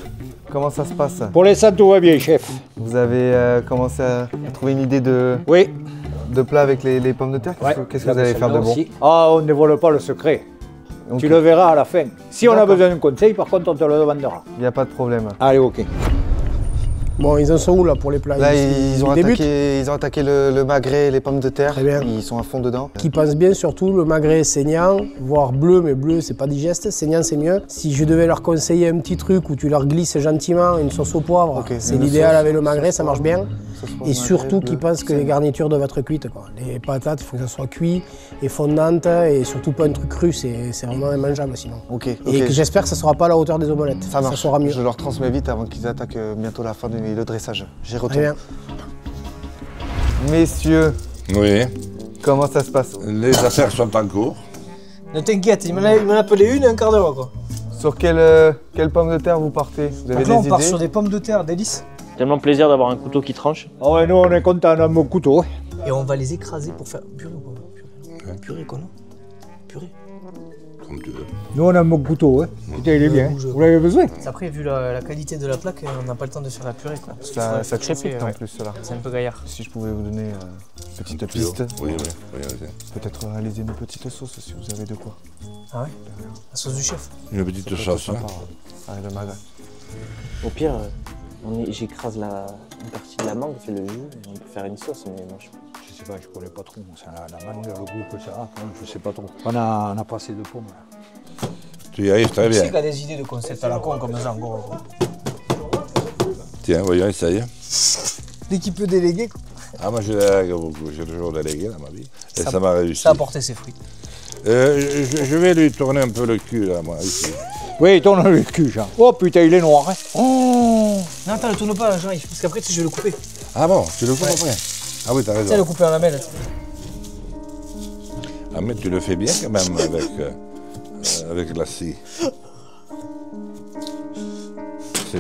comment ça se passe? Pour l'instant, tout va bien, chef. Vous avez commencé à trouver une idée de Oui. plat avec les pommes de terre? Qu'est-ce que vous allez faire de bon? Ah, on ne dévoile pas le secret. Ok. Tu le verras à la fin. Si on a D'accord. besoin d'un conseil, par contre, on te le demandera. Il n'y a pas de problème. Allez, ok. Bon, ils en sont où là pour les plats? Là, ils ont débutent. attaqué le magret et les pommes de terre. Très bien. Ils sont à fond dedans. Qui pense bien surtout le magret saignant, voire bleu, mais bleu c'est pas digeste, saignant c'est mieux. Si je devais leur conseiller un petit truc où tu leur glisses gentiment une sauce au poivre, Ok, c'est une l'idéal sauce, avec le magret, ça marche bien. Sauce pour Et magret, surtout bleu, qu'ils pensent que les garnitures doivent être cuites. Quoi. Les patates, il faut que ça soit cuit et fondante et surtout pas un truc cru, c'est vraiment immangeable sinon. Ok. Et que j'espère que ça sera pas à la hauteur des omelettes, Ça marche. sera mieux. Je leur transmets vite avant qu'ils attaquent bientôt la fin le dressage. J'y Très retourne. bien. Messieurs, Oui, comment ça se passe? les affaires sont en cours. Ne t'inquiète, il m'en a appelé une un quart d'heure quoi. Sur quelle pomme de terre vous partez? Vous avez Donc là, on des part idées? sur des pommes de terre délices. Tellement plaisir d'avoir un couteau qui tranche. Ah ouais, nous on est contents, on a mon couteau. Et on va les écraser pour faire purée ou pas? Purée quoi non? Purée. Comme tu veux. Nous on a mon couteau, hein. Putain, il est bien. Vous l'avez besoin? Après, vu la qualité de la plaque, on n'a pas le temps de faire la purée quoi. Parce qu'il Ça, faut ça chauffer, crépite en ouais. plus cela. C'est un peu gaillard. Si je pouvais vous donner une petite Tuyau. piste, Oui, oui. peut-être réaliser une petite sauce si vous avez de quoi. Ah ouais? La sauce du chef. Une petite Ça peut être sauce. sympa, Hein. avec le magret. Au pire, j'écrase une partie de la mangue, je fais le jus, et on peut faire une sauce, mais moi je... Je sais pas, je connais pas trop. Ça, la mangue, le goût que ça a, je sais pas trop. On a pas assez de pommes là. Tu y arrives très Qui c'est bien. qui a des idées de concept à la con comme ça en gros? Tiens, voyons, essaye. Dès qu'il peut déléguer, quoi. Ah, moi, je délègue beaucoup. J'ai toujours délégué dans ma vie. Et ça m'a réussi. Ça a porté ses fruits. Je vais lui tourner un peu le cul, là, moi, ici. Oui, tourne le cul, Jean. Oh putain, il est noir, hein. Oh non, attends, le tourne pas, Jean-Yves, parce qu'après, tu sais, je vais le couper. Ah bon, tu le coupes après? Ah oui, t'as Tu sais, le raison. couper en lamelles. Ah, mais tu le fais bien quand même avec la scie.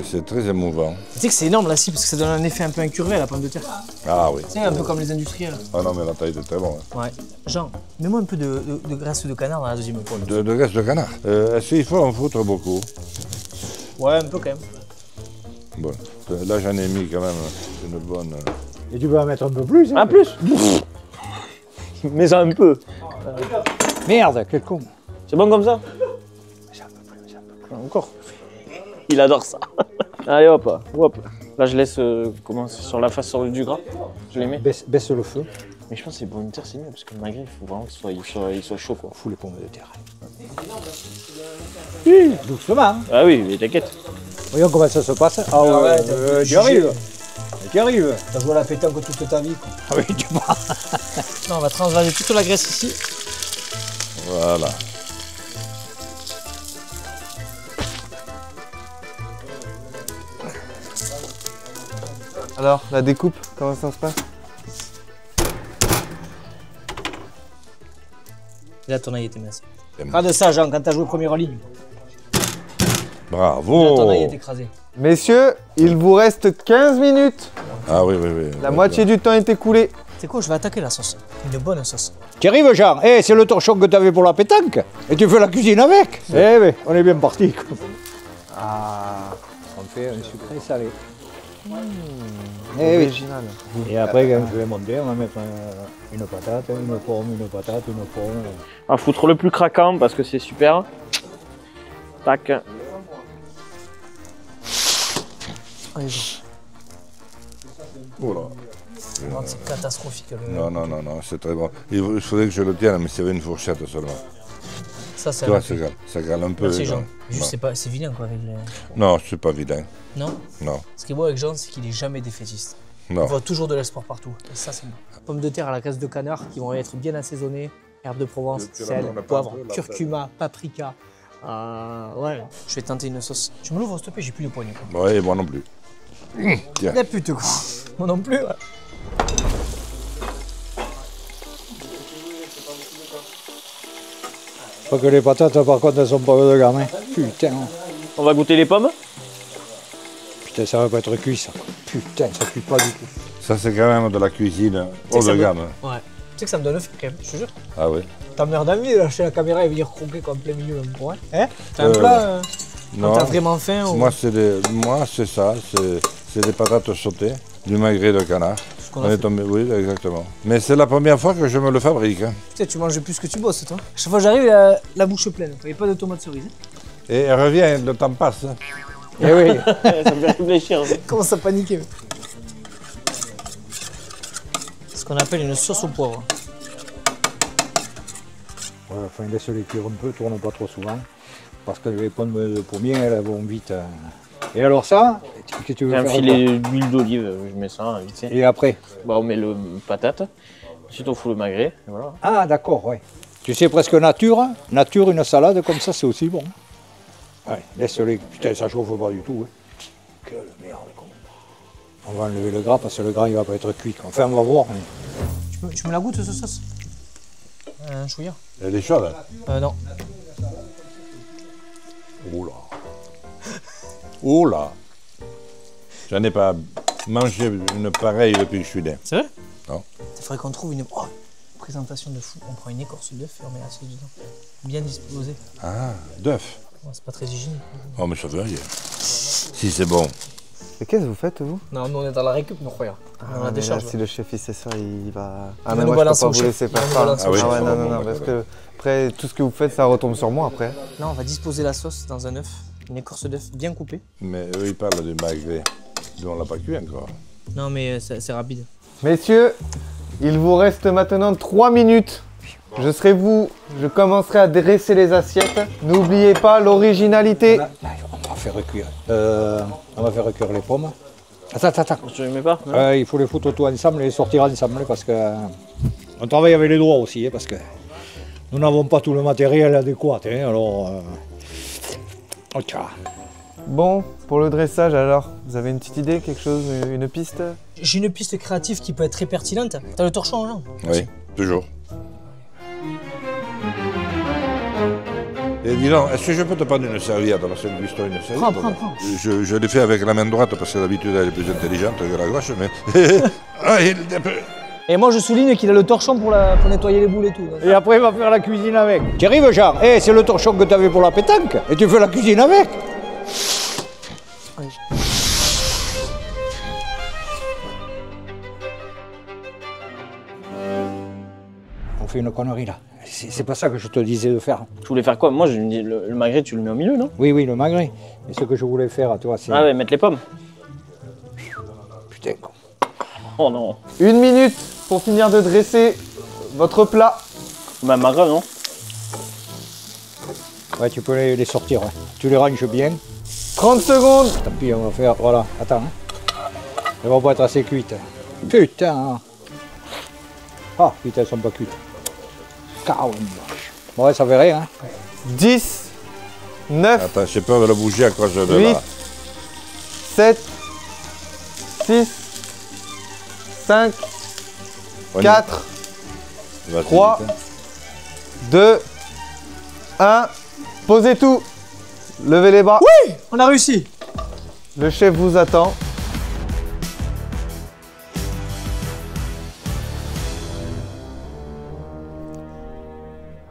C'est très émouvant. Tu sais que c'est énorme la scie, parce que ça donne un effet un peu incurvé à la pomme de terre. Ah oui. Tu sais, un peu comme les industriels. Ah non, mais la taille est très bon. Hein. Ouais. Jean, mets-moi un peu de graisse de canard dans la deuxième épaule. De graisse de canard. Est-ce qu'il faut en foutre beaucoup? Ouais, un peu quand même. Bon, là j'en ai mis quand même une bonne. Et tu peux en mettre un peu plus, hein. Un plus. Mais ça un peu. Merde, quel con. C'est bon comme ça? Encore. Il adore ça. Allez hop, hop. Là je laisse commencer sur la face du gras. Je les mets. Baisse le feu. Mais je pense que c'est pommes de terre, c'est mieux parce que le magret, il faut vraiment qu'il soit chaud quoi. Fous les pommes de terre. Oui, doucement. Hein. Ah oui, mais t'inquiète. Voyons comment ça se passe. Ah ouais, tu arrives. Tu arrives. T'as joué à la pétanque toute ta vie, quoi. Ah oui, tu vois. Non, on va transvaser toute la graisse ici. Voilà. Alors, la découpe, comment ça se passe? Là, ton œil était mince. Regarde ça, Jean, quand t'as joué première ligne. Là, Bravo! ton œil est écrasé. Messieurs, il vous reste 15 minutes. Ah oui, oui, oui. La moitié du temps est écoulé. C'est quoi, je vais attaquer la sauce. Une bonne sauce. Tu arrives, Jean. Eh, c'est le torchon que t'avais pour la pétanque. Et tu fais la cuisine avec. Eh oui, on est bien parti. Ah, on fait un sucré salé. Eh oui. Original. Et après, quand je vais monter, on va mettre une patate, une pomme, une patate, une pomme. On va foutre le plus craquant parce que c'est super. Tac. Allez, Jean. Oh là. C'est catastrophique. Non, non, non, non, c'est très bon. Il faudrait que je le tienne, mais c'est avec une fourchette seulement. Ça, c'est Tu vois, un ça gale un peu. Merci, les Jean. gens. Juste, Non. c'est vilain, quoi, avec les... Non, c'est pas vilain. Non? Non, Ce qui est beau avec Jean, c'est qu'il est jamais défaitiste. On non. voit toujours de l'espoir partout. Et ça, c'est bon. Pommes de terre à la graisse de canard qui vont être bien assaisonnées. Herbes de Provence, Tu sel, l'en as pas poivre, un peu, là, curcuma, paprika. Ouais. Je vais tenter une sauce. Tu me l'ouvres, s'il te plaît, j'ai plus de poignée. Oui, moi non plus. Tiens. La pute, quoi. Moi non plus. Ouais. Pas que les patates, par contre, elles sont pas de gamin. Putain. On va goûter les pommes. Putain, ça va pas être cuit, ça. Putain, ça cuit pas du tout. Ça, c'est quand même de la cuisine Tu sais haut que ça de me- gamme. Ouais. Tu sais que ça me donne faim quand même, je te jure. Ah oui. Ta mère d'amis, de lâcher la caméra et venir croquer comme plein milieu. Ouais. Hein? T'as un Euh, plat quand Non, t'as vraiment faim ou... moi, c'est ça. C'est des patates sautées, du magret de canard. Ce qu'on On a est fait. tombé, oui, exactement. Mais c'est la première fois que je me le fabrique. Hein. Putain, tu manges plus que tu bosses, toi. Chaque fois que j'arrive, la bouche pleine. Il n'y a pas de tomates cerises. Et reviens, le temps passe. Hein. Eh oui. Ça me fait réfléchir. Commence à paniquer. Ce qu'on appelle une sauce au poivre. Ouais, enfin, laisse-les cuire un peu, tourne pas trop souvent. Parce que les pommes de pommier, elles vont vite. Et alors ça, qu'est-ce que tu veux J'ai un faire filet d'huile d'olive, je mets ça vite fait. Et après? Bah, on met le patate, ensuite on fout le magret, et voilà. Ah d'accord, ouais. Tu sais, presque nature, hein. Nature, une salade comme ça, c'est aussi bon. Ouais, laisse-les. Putain, ça chauffe pas du tout. Hein. Quelle merde. On va enlever le gras parce que le gras, il va pas être cuit. Enfin, on va voir. Tu me la goûtes, cette sauce? Un chouïa? Elle est chaude. Non. Oh là. Oh là. J'en ai pas mangé une pareille depuis que je suis né. C'est vrai? Non. Il faudrait qu'on trouve une présentation de fou. On prend une écorce d'œuf et on met la sauce dedans. Bien disposée. Ah, d'œuf. Bon, c'est pas très hygiénique. Oh, mais ça veut rien. Si c'est bon. Et qu'est-ce que vous faites, vous? Non, nous on est dans la récup, mon frère. On a mais des là, charges. si le chef il sait ça, il va. Il va mais nous moi je peux balancer pas au vous chef. laisser Il va faire nous ça. balancer au chef. Non, parce que après tout ce que vous faites, ça retombe sur moi après. Non, on va disposer la sauce dans un œuf, une écorce d'œuf bien coupée. Mais eux, ils parlent du magret. Nous, on l'a pas cuit encore. Non, mais c'est rapide. Messieurs, il vous reste maintenant 3 minutes. Je serai vous, je commencerai à dresser les assiettes. N'oubliez pas l'originalité. On va faire recuire. On va faire recuire les pommes. Attends. Tu les mets pas? Non. Il faut les foutre tout ensemble et les sortir ensemble parce que on travaille avec les doigts aussi, hein, parce que nous n'avons pas tout le matériel adéquat. Hein, alors, ok. Bon, pour le dressage alors, vous avez une petite idée, quelque chose, une piste? J'ai une piste créative qui peut être très pertinente. T'as le torchon, Jean? Oui, toujours. Et dis donc, est-ce que je peux te prendre une serviette? Parce que une serviette. Prends. Je l'ai fait avec la main droite parce que d'habitude elle est plus intelligente que la gauche, mais. Ah, Et moi je souligne qu'il a le torchon pour nettoyer les boules et tout. Et après, il va faire la cuisine avec. Tu arrives, Jean? C'est le torchon que tu avais pour la pétanque. Et tu fais la cuisine avec. On fait une connerie là. C'est pas ça que je te disais de faire. Tu voulais faire quoi? Moi, je me dis, le magret, tu le mets au milieu, non? Oui, le magret. Et ce que je voulais faire, toi, c'est... Ah ouais, mettre les pommes. Putain. Oh non. 1 minute pour finir de dresser votre plat. Bah, magret, non? Ouais, tu peux les sortir. Ouais. Tu les ranges bien. 30 secondes. Tant pis, on va faire... Voilà, attends. Elles vont pas être assez cuites. Putain. Ah, putain, elles sont pas cuites. Bon, ouais, ça fait rien. Hein. 10, 9, Attends, j'ai peur de le bouger à cause de 8, la... 7, 6, 5, On y 4, va 3, vite, hein. 2, 1. Posez tout. Levez les bras. Oui, on a réussi. Le chef vous attend.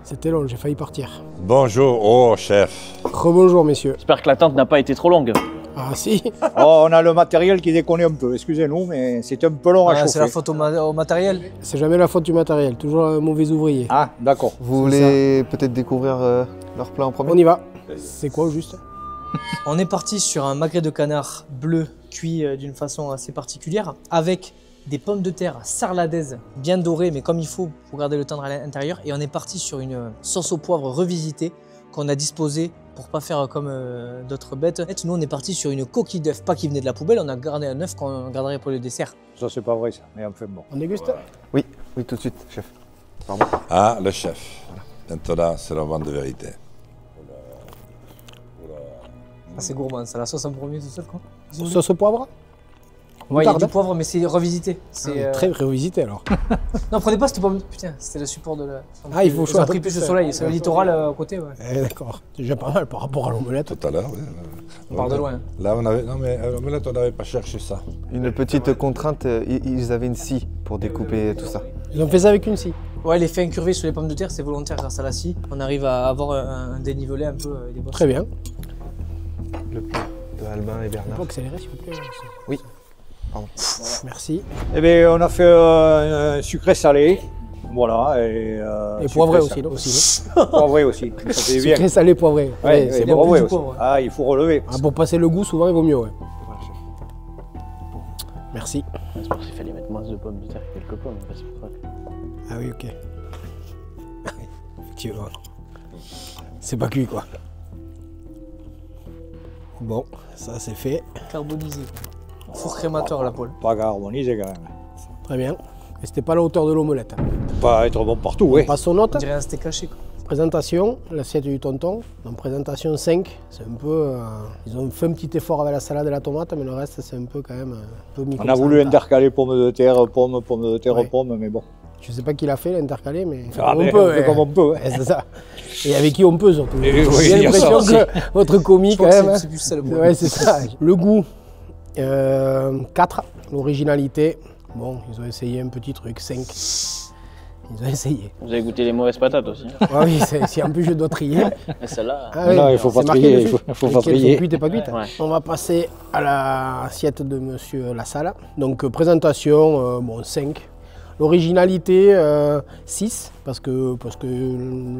C'était long, j'ai failli partir. Bonjour, oh chef. Rebonjour, messieurs. J'espère que l'attente n'a pas été trop longue. Ah si. Oh, on a le matériel qui déconne un peu. Excusez-nous, mais c'est un peu long à chauffer. C'est la faute au matériel. C'est jamais la faute du matériel, toujours un mauvais ouvrier. Ah, d'accord. Vous voulez peut-être découvrir leur plat en premier? On y va. C'est quoi au juste? On est parti sur un magret de canard bleu cuit d'une façon assez particulière avec des pommes de terre sarladaises bien dorées mais comme il faut pour garder le tendre à l'intérieur, et on est parti sur une sauce au poivre revisitée qu'on a disposée pour pas faire comme d'autres bêtes. Nous on est parti sur une coquille d'œuf, pas qui venait de la poubelle, on a gardé un œuf qu'on garderait pour le dessert. Ça, c'est pas vrai, ça. Mais enfin, bon. On déguste? Oui, tout de suite, chef. Pardon. Ah, le chef. Maintenant, c'est le moment de vérité. Ah, c'est gourmand, ça, la sauce en premier tout seul quoi. Sauce au poivre? Ouais, il y a Moutarde. du poivre mais c'est revisité. C'est Très revisité alors. Non, prenez pas cette pomme. Putain, c'était le support de la. Ah, il faut ça a choisir. pris plus le soleil, c'est le littoral à côté, ouais. D'accord, c'est déjà pas mal par rapport à l'omelette. Tout à l'heure, oui. On part de loin. Là, on avait... Non, mais à l'omelette, on n'avait pas cherché ça. Une petite contrainte, ils avaient une scie pour découper tout ça. Ils ont fait ça avec une scie. Ouais, l'effet incurvé sur les pommes de terre, c'est volontaire grâce à la scie. On arrive à avoir un dénivelé un peu des bosses. Très bien. Le plat de Albin et On Bernard. peut accélérer s'il vous plaît. Oui. Pardon. Merci. Eh bien, on a fait un sucré salé. Voilà, Et poivré sucré, aussi, non? Poivré aussi, ça fait bien. Sucré, salé, poivré. Ouais, c'est des bon, poivrés plus aussi. du poivre. Ah, il faut relever. Ah, pour passer le goût, souvent, il vaut mieux, ouais. Merci. C'est parce qu'il fallait mettre moins de pommes de terre que quelques pommes. C'est pour ça que... Ah oui, ok. Effectivement. C'est pas cuit, quoi. Bon, ça c'est fait. Carbonisé. Four crémateur à la poêle. Pas harmonisé quand même. Très bien. Et c'était pas la hauteur de l'omelette. Pas être bon partout, oui. Passe aux notes. On dirait un steak haché, quoi. Présentation, l'assiette du tonton. Donc présentation 5, c'est un peu... ils ont fait un petit effort avec la salade et la tomate, mais le reste c'est un peu quand même un peu mis On comme a ça, voulu en tas. intercaler pommes de terre, pommes de terre, Ouais. pommes, mais bon. Je sais pas qui l'a fait, l'intercalé, mais Ah, on mais peut. on fait comme on peut. Ouais, c'est ça. Et avec qui on peut surtout. Et oui, J'ai il y a ça l'impression aussi. que votre commis Je quand crois que même. c'est plus ça le Ouais, c'est ça. Le goût, 4. L'originalité, bon, ils ont essayé un petit truc, 5. Ils ont essayé. Vous avez goûté les mauvaises patates aussi. Ah oui, si en plus je dois trier. Et celle-là, Ah oui, Non, il faut c'est pas marqué trier, dessus. il faut pas Lesquelles sont trier. cuites et pas cuites. Ouais. On va passer à l'assiette de Monsieur Lassalle. Donc présentation, bon 5. L'originalité, 6, parce que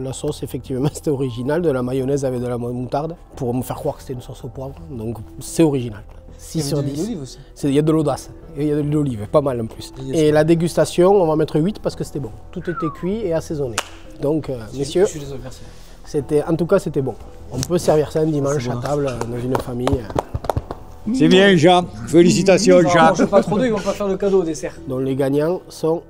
la sauce, effectivement, c'était original, de la mayonnaise avec de la moutarde, pour me faire croire que c'était une sauce au poivre. Donc c'est original. 6 sur 10. aussi. Il y a de l'audace, et il y a de l'olive, pas mal en plus. Et la dégustation, on va mettre 8 parce que c'était bon. Tout était cuit et assaisonné. Donc, messieurs, Je suis désolé, merci. en tout cas, c'était bon. On peut servir ça un dimanche à table dans une famille. C'est bien, Jean. Félicitations, On Jean. mange pas trop d'eux, ils vont pas faire de cadeau au dessert. Donc les gagnants sont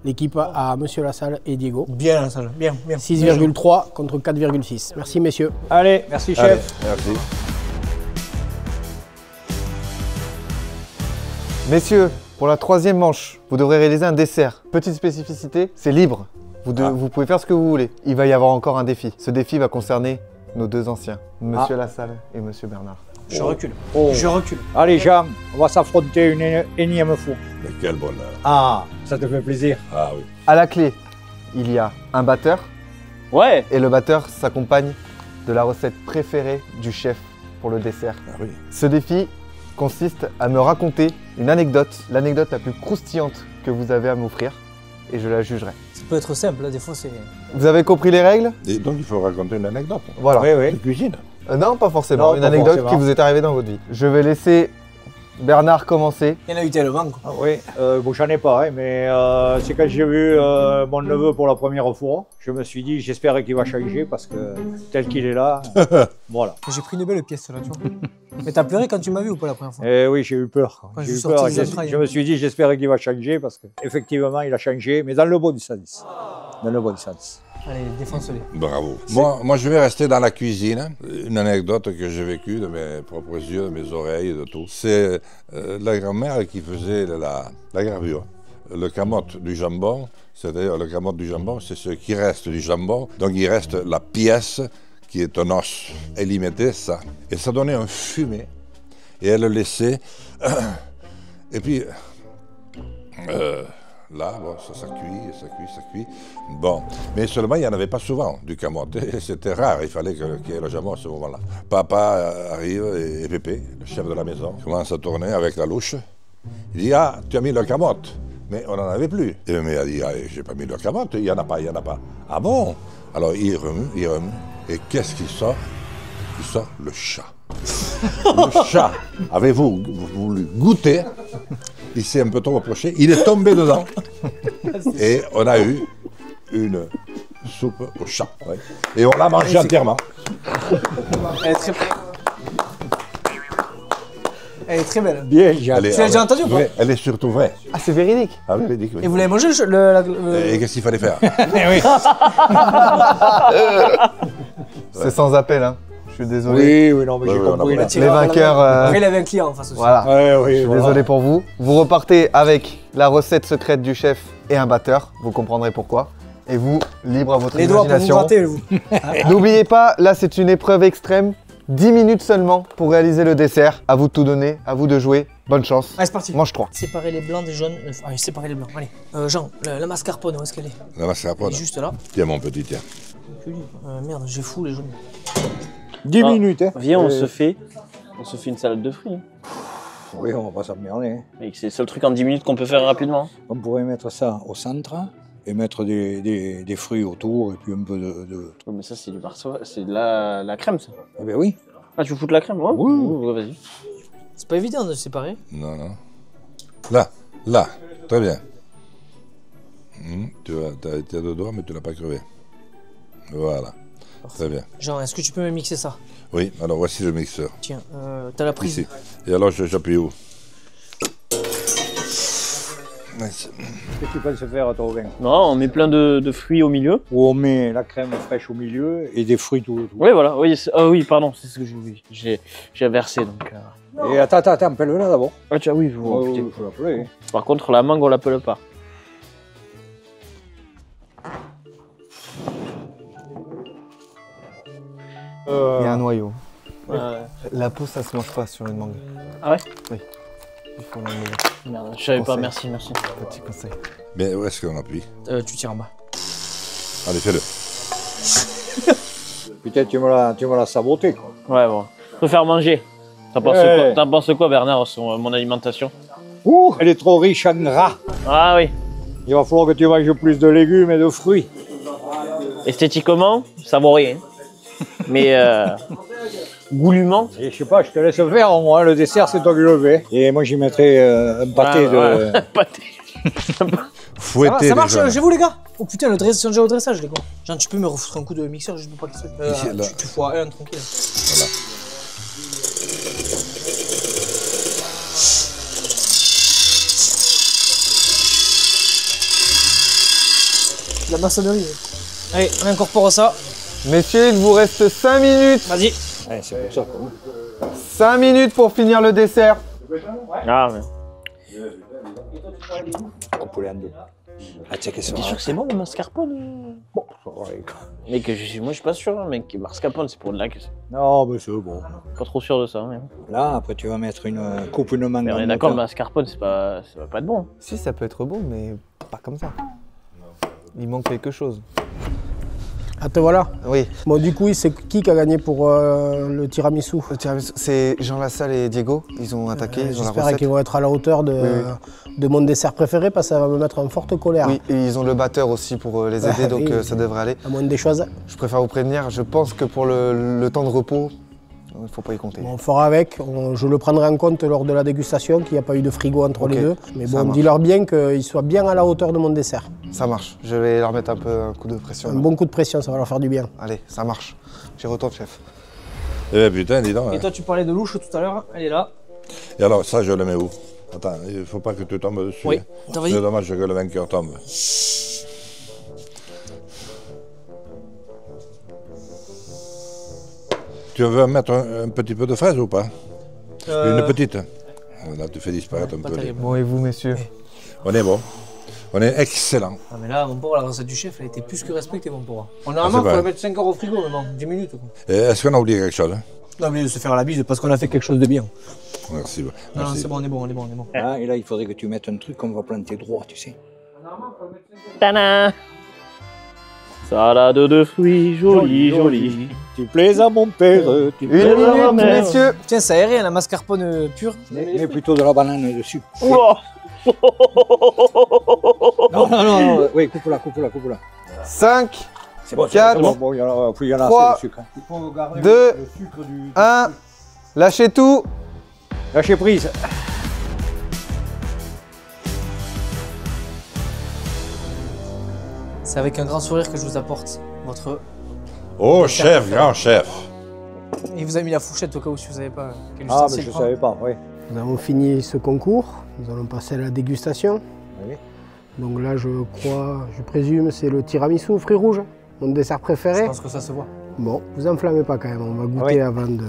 l'équipe à Monsieur Lassalle et Diego. Bien la salle, bien, bien. 6,3 contre 4,6. Merci messieurs. Allez, merci, Allez, chef. merci. Messieurs, pour la troisième manche, vous devrez réaliser un dessert. Petite spécificité, c'est libre. Vous pouvez faire ce que vous voulez. Il va y avoir encore un défi. Ce défi va concerner nos deux anciens, Monsieur Lassalle et Monsieur Bernard. Je recule. Oh. Je recule. Allez, Jean, on va s'affronter une énième fois. Mais quel bonheur. Ah, ça te fait plaisir. Ah oui. À la clé, il y a un batteur Ouais. et le batteur s'accompagne de la recette préférée du chef pour le dessert. Ah oui. Ce défi consiste à me raconter une anecdote, l'anecdote la plus croustillante que vous avez à m'offrir, et je la jugerai. Ça peut être simple, là, des fois c'est... Vous avez compris les règles? Et donc il faut raconter une anecdote. Voilà. Oui, oui. De cuisine. Non, pas forcément. Non, une pas anecdote forcément. qui vous est arrivée dans votre vie. Je vais laisser Bernard commencer. Il y en a eu tellement, quoi. Ah oui, bon, j'en ai pas, hein, mais c'est quand j'ai vu mon neveu pour la première fois, je me suis dit, j'espère qu'il va changer parce que tel qu'il est là, voilà. J'ai pris une belle pièce, là, tu vois. Mais t'as pleuré quand tu m'as vu ou pas la première fois? Et oui, j'ai eu peur. Quand J'ai je eu suis peur. sorti des entrailles. Je me suis dit, j'espère qu'il va changer parce qu'effectivement, il a changé, mais dans le bon sens. Dans le bon sens. Allez, défonce-les. Bravo. Moi, je vais rester dans la cuisine. Une anecdote que j'ai vécue de mes propres yeux, de mes oreilles, de tout. C'est la grand-mère qui faisait la gravure. Le camotte du jambon, c'est-à-dire le camotte du jambon, c'est ce qui reste du jambon. Donc il reste la pièce qui est un os. Elle y mettait ça. Et ça donnait un fumet. Et elle le laissait. Et puis... là, bon, ça cuit. Bon, mais seulement il n'y en avait pas souvent du camotte. C'était rare, il fallait qu'il y ait le jambon à ce moment-là. Papa arrive et Pépé, le chef de la maison, commence à tourner avec la louche. Il dit, ah, tu as mis le camotte. Mais on n'en avait plus. Et le mec a dit, ah, j'ai pas mis le camotte, il n'y en a pas. Ah bon? Alors il remue. Et qu'est-ce qui sort? Il sort le chat. Le chat. Avez-vous voulu goûter? Il s'est un peu trop approché, il est tombé dedans. Et on a eu une soupe au chat. Ouais. Et on l'a mangé entièrement. Elle est très... Elle est très belle. Bien, Jean. Elle est- Tu l'as déjà entendu ou pas? vraie, elle est surtout vraie. Ah, c'est véridique. Ah oui, véridique, oui. Et vous l'avez mangé Et qu'est-ce qu'il fallait faire? C'est sans appel, hein. Je suis désolé. Oui, non, mais j'ai Oui, compris. on a là. Les vainqueurs, Après, il avait un client en face aussi. voilà. Ouais, oui, Je suis voilà. désolé pour vous. Vous repartez avec la recette secrète du chef et un batteur. Vous comprendrez pourquoi. Et vous, libre à votre Les doigts pour vous imagination. gratter, vous. N'oubliez pas, là c'est une épreuve extrême. 10 minutes seulement pour réaliser le dessert. À vous de tout donner, à vous de jouer. Bonne chance. Allez, c'est parti. Mange 3. Séparer les blancs des jaunes. Allez, séparer les blancs. Allez. Jean, la mascarpone, où est-ce qu'elle est? La mascarpone. Elle est juste là. Tiens, mon petit, tiens. Merde, j'ai fou les jaunes. 10 Ah, minutes, hein. Viens, on se fait une salade de fruits. Oui, on va pas s'emmerder. Hein. Et c'est le seul truc en 10 minutes qu'on peut faire rapidement. On pourrait mettre ça au centre, et mettre des fruits autour et puis un peu de... Oh, mais ça, c'est du Barça, c'est de la crème, ça. Eh ben oui. Ah, tu veux foutre la crème? Ouais. Oui. Ouais, vas-y. C'est pas évident de se séparer. Non, non. Là, très bien. Tu as deux doigts, mais tu l'as pas crevé. Voilà, très bien. Jean, est-ce que tu peux me mixer ça? Oui, alors voici le mixeur. Tiens, t'as la prise. Ici. Et alors, j'appuie où? Qu'est-ce que tu penses faire, toi, Robin? Non, on met plein de fruits au milieu. Où on met la crème fraîche au milieu et des fruits tout autour. Oui, voilà. Oui, oui, pardon, c'est ce que j'ai versé, donc... Et attends, appelle-le là d'abord. Ah tiens, oui, Il faut l'appeler. Par contre, la mangue, on l'appelle pas. Il y a un noyau. Ouais. La peau, ça se mange pas sur une mangue. Ah ouais? Oui. Il faut l'enlever. Merde, je savais pas, Conseil. merci. Petit conseil. Mais où est-ce qu'on appuie? Tu tires en bas. Allez, fais-le. Peut-être tu me l'as saboté, quoi. Ouais, bon. Faut faire manger. T'en penses quoi, Bernard, sur mon alimentation? Ouh, elle est trop riche en gras. Ah oui. Il va falloir que tu manges plus de légumes et de fruits. Esthétiquement, ça vaut rien. Mais goulument. Et je sais pas, je te laisse faire au moins. Le dessert, c'est toi qui le fais. Et moi, j'y mettrai un pâté de... Pâté. Fouetter Ça marche déjà. chez vous, les gars? Oh putain, le dressage, déjà au dressage, les gars. Jean, tu peux me refoutre un coup de mixeur juste pour pas qu'il se... Ici, là. tu fous à un, tranquille. Voilà. La maçonnerie. Allez, on incorpore ça. Messieurs, il vous reste 5 minutes. Vas-y. Ouais, c'est pour ça, quoi. 5 minutes pour finir le dessert. Ah, mais. On peut en deux. Ah, tu sais que c'est T'es sûr que c'est bon le mascarpone? bon. Ça va aller, quoi. Mais moi je suis pas sûr, hein, mec. Mascarpone c'est pour de la que Non, mais c'est bon. pas trop sûr de ça. Hein. Là, après, tu vas mettre une mangue. Mais on est d'accord, le mascarpone ça va pas être bon. Si, ça peut être bon, mais pas comme ça. Il manque quelque chose. Ah te voilà. Oui. Bon du coup, c'est qui a gagné pour le tiramisu? Le tiramisu, c'est Jean Lassalle et Diego. Ils ont attaqué, ils ont la J'espère recette. qu'ils vont être à la hauteur de mon dessert préféré parce que ça va me mettre en forte colère. Oui, et ils ont le batteur aussi pour les aider, donc oui. ça devrait aller. À moindre des choses. Je préfère vous prévenir, je pense que pour le temps de repos, il ne faut pas y compter. Bon, on fera avec. Je le prendrai en compte lors de la dégustation, qu'il n'y a pas eu de frigo entre Ok, les deux. Mais ça bon, marche. dis-leur bien qu'ils soient bien à la hauteur de mon dessert. Ça marche, je vais leur mettre un peu un coup de pression. Un là. bon coup de pression, ça va leur faire du bien. Allez, ça marche. J'y retourne, chef. Eh bien, putain, dis donc. Et Hein. toi, tu parlais de louche tout à l'heure. Elle est là. Et alors, ça, je le mets où? Attends, il ne faut pas que tu tombes dessus. Oui. hein. Attends, vas-y. C'est dommage que le vainqueur tombe. Tu veux mettre un petit peu de fraise ou pas? Une petite. Là, tu fais disparaître un peu. terrible. Bon, et vous, messieurs? On est bon. On est excellent. Ah mais là, mon pauvre, la recette du chef, elle était plus que respectée, mon pauvre. Normalement, c'est il faut vrai. la mettre 5 heures au frigo, mais bon, 10 minutes. Quoi. Et est-ce qu'on a oublié quelque chose? Hein? Non, mais de se faire la bise parce qu'on a fait quelque chose de bien. Merci. Non, Merci. c'est bon, on est bon, on est bon, on est bon. Hein, et là, il faudrait que tu mettes un truc qu'on va planter droit, tu sais. Tana. Salade de fruits, jolie. Tu plais à mon père, tu plais Une à ma minute, mère. messieurs! Tiens, ça aéré, la mascarpone pure. Mets plutôt de la banane dessus. Oula. Non. Oui, coupe-la. 5, C'est bon, Quatre, c'est bon. Bon, il y en a trois, assez de sucre. hein. Il faut garder 2, le sucre du... 1, lâchez tout! Lâchez prise. C'est avec un grand sourire que je vous apporte votre... Oh, chef, grand chef. Il vous a mis la fourchette au cas où si vous savez pas quel Ah, mais ustensile je prendre. savais pas, oui. Nous avons fini ce concours. Nous allons passer à la dégustation. Oui. Donc là, je présume, c'est le tiramisu aux fruits rouges, mon dessert Je préféré. pense que ça se voit. Bon, vous enflammez pas quand même, on va goûter Oui. avant de...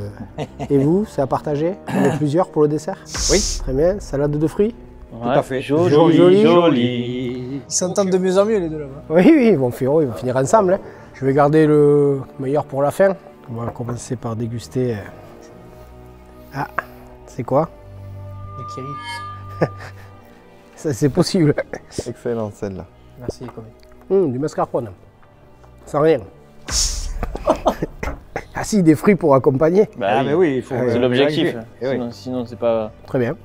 Et vous, c'est à partager? On est plusieurs pour le dessert? Oui. Très bien, salade de fruits? Tout à fait. Joli. Ils s'entendent de mieux en mieux les deux là-bas. Oui, ils vont finir ensemble. Hein. Je vais garder le meilleur pour la fin. On va commencer par déguster. Ah, c'est quoi? Les kiri. Ça, c'est possible. Excellente celle-là. Merci, Comet. Du mascarpone. Sans rien. Ah si, des fruits pour accompagner. Bah, mais oui, il faut... c'est l'objectif. Eh oui. Sinon c'est pas. Très bien.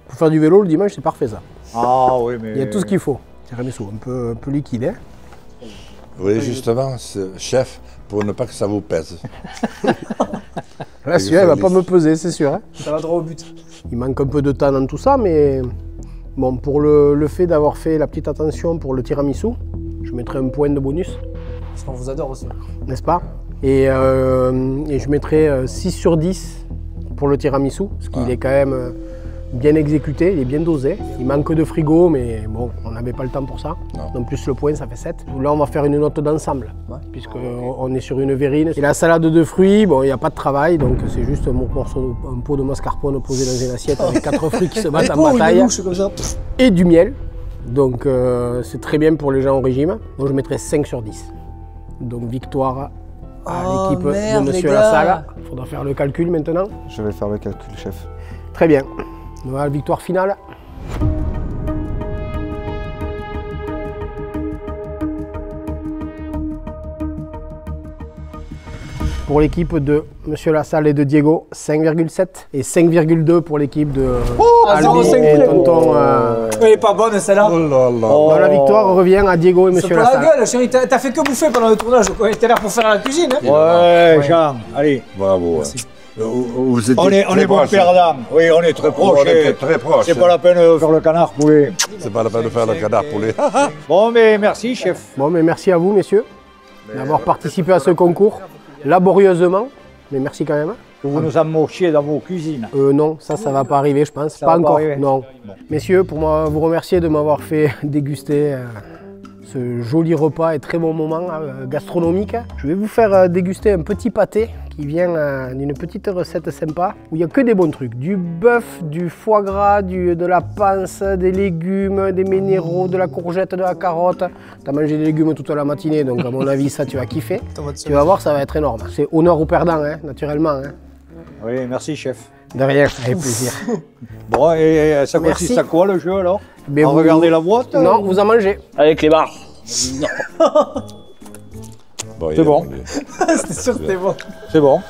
Pour faire du vélo le dimanche, c'est parfait ça. Ah oui, mais... Il y a tout ce qu'il faut. tiramisu un peu liquide. Hein. Oui, justement, chef, pour ne pas que ça vous pèse. Là, celui-là, il va pas me peser, c'est sûr. Hein. Ça va droit au but. Il manque un peu de temps dans tout ça, mais bon, pour le fait d'avoir fait la petite attention pour le tiramisu, je mettrai un point de bonus. Parce qu'on vous adore aussi. N'est-ce pas? Et je mettrai 6 sur 10 pour le tiramisu, parce qu'il est quand même bien exécuté, il est bien dosé. Il manque de frigo, mais bon, on n'avait pas le temps pour ça. En plus, le point, ça fait 7. Là, on va faire une note d'ensemble, puisqu'on est sur une verrine. Et la salade de fruits, bon, il n'y a pas de travail, donc c'est juste un pot de mascarpone posé dans une assiette avec 4 fruits qui se battent en bataille. Et du miel. Donc, c'est très bien pour les gens au régime. Donc, je mettrai 5 sur 10. Donc, victoire à l'équipe de Monsieur Lassalle. Il faudra faire le calcul maintenant. Je vais faire le calcul, chef. Très bien. Voilà, victoire finale. Pour l'équipe de Monsieur Lassalle et de Diego, 5,7 et 5,2 pour l'équipe de Albi et Tonton. Elle est pas bonne celle-là. Oh là là. Bon, la victoire revient à Diego et Monsieur Lassalle. la gueule, chérie, t'as fait que bouffer pendant le tournage. T'es là pour faire la cuisine. Hein. Ouais, Jean, allez. Bravo. Vous étiez On est très bon proches. perdants. Oui, on est très proches. On était très proches. C'est pas la peine de faire le canard poulet. C'est pas la peine de faire le canard poulet. Bon, mais merci, chef. Bon, mais merci à vous, messieurs, d'avoir participé à ce concours laborieusement. Mais merci quand même. Vous nous amochiez dans vos cuisines. Non, ça va pas arriver, je pense. Ça Pas va pas encore, arriver. non. Messieurs, pour vous remercier de m'avoir fait déguster ce joli repas et très bon moment gastronomique. Je vais vous faire déguster un petit pâté qui vient d'une petite recette sympa où il n'y a que des bons trucs. Du bœuf, du foie gras, de la panse, des légumes, des minéraux, de la courgette, de la carotte. Tu as mangé des légumes toute la matinée, donc à mon avis, ça tu vas kiffer. Tu vas voir, ça va être énorme. C'est honneur aux perdants, hein, naturellement. Hein. Oui, merci, chef. De rien, avec plaisir. Bon, et ça Merci. consiste à quoi le jeu alors? Mais On regardez la boîte? Non, vous en mangez. Avec les barres. Bon, C'est bon. C'était sûr que c'était bon. C'est bon.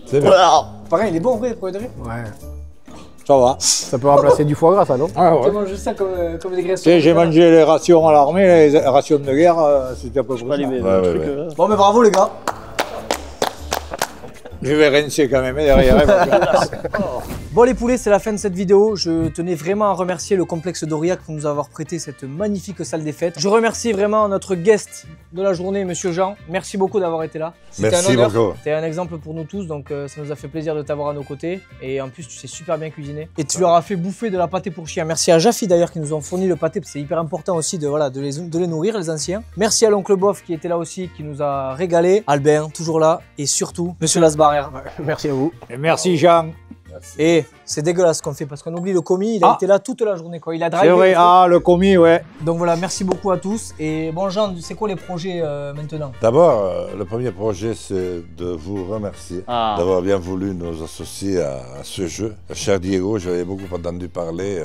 C'est bien. Pareil, il est bon en vrai, pour de vrai. Ouais. Ça va. Ça peut remplacer du foie gras, ça, non? Ah, Tu ouais. manges ça comme des graisses. Tu sais, j'ai mangé les rations à l'armée, les rations de guerre, c'était à peu près ça. Ouais. Bon, mais bravo les gars. Je vais rincer quand même derrière. Bon les poulets, c'est la fin de cette vidéo. Je tenais vraiment à remercier le complexe d'Aurillac pour nous avoir prêté cette magnifique salle des fêtes. Je remercie vraiment notre guest de la journée, Monsieur Jean. Merci beaucoup d'avoir été là. C'était Merci un honneur. beaucoup. T'es un exemple pour nous tous, donc ça nous a fait plaisir de t'avoir à nos côtés. Et en plus, tu sais super bien cuisiner. Et tu leur as fait bouffer de la pâté pour chien. Merci à Jaffi d'ailleurs qui nous ont fourni le pâté, parce que c'est hyper important aussi de les nourrir, les anciens. Merci à l'oncle Boff qui était là aussi, qui nous a régalé. Albert, toujours là. Et surtout, Monsieur Lasbarrer. Merci à vous. Et merci Jean. Et c'est dégueulasse ce qu'on fait parce qu'on oublie le commis, il a été là toute la journée quoi. Il a drivé. C'est vrai, et tout. le commis, ouais. Donc voilà, merci beaucoup à tous. Et bon Jean, c'est quoi les projets maintenant? D'abord, le premier projet, c'est de vous remercier Ah. d'avoir bien voulu nous associer à ce jeu. Cher Diego, j'avais beaucoup entendu parler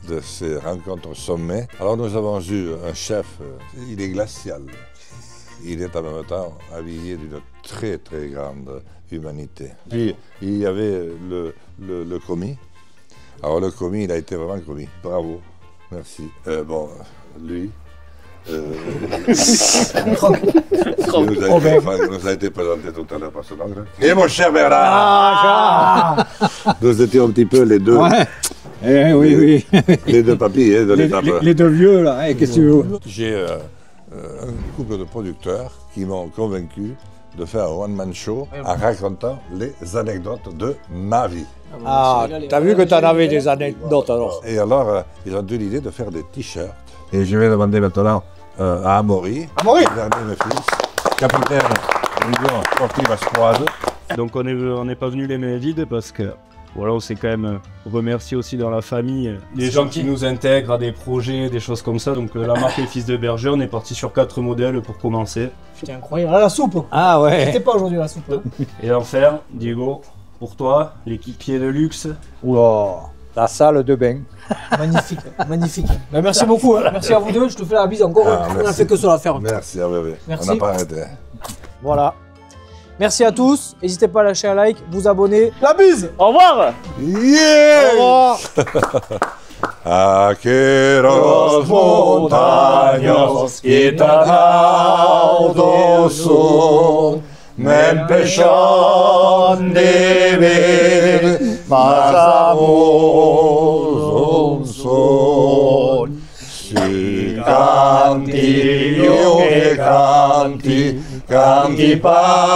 de ces rencontres au sommet. Alors nous avons eu un chef, il est glacial. Il est en même temps habillé d'une très très grande humanité. Puis il y avait le commis. Alors le commis, il a été vraiment commis. Bravo, merci. Lui. Il nous a été présenté tout à l'heure par son oncle. Et mon cher Bernard, nous étions un petit peu les deux. Ouais. Eh, oui. Les deux papis de l'étape. Les deux vieux, là, qu'est-ce que tu veux? J'ai un couple de producteurs qui m'ont convaincu de faire un one-man show en racontant les anecdotes de ma vie. Ah, t'as vu que t'en avais des anecdotes alors? Et alors, ils ont eu l'idée de faire des t-shirts. Et je vais demander maintenant à Amaury, le dernier de mes fils, capitaine de l'Union Sportive Espoise. Donc on n'est pas venu les mains vides parce que voilà, on s'est quand même remercié aussi dans la famille les gens qui nous intègrent à des projets, des choses comme ça. Donc la marque Les Fils de Berger, on est parti sur 4 modèles pour commencer. Putain incroyable. Ah, la soupe. Ah ouais. C'était pas aujourd'hui la soupe. Et enfin, Diego, pour toi, l'équipier de luxe. Oula, la salle de bain. Magnifique, magnifique. Ben, merci beaucoup, hein. Merci à vous deux, je te fais la bise encore. On a fait que ça à faire. Merci, oui. Merci. On n'a pas arrêté. Voilà. Merci à tous. N'hésitez pas à lâcher un like, vous abonner. La bise. Au revoir. Yeah. Au revoir. Aqueros montaños que tan altos son, me empezan de ver más amorosos son. Si canti, yo que canti, canti pasterior.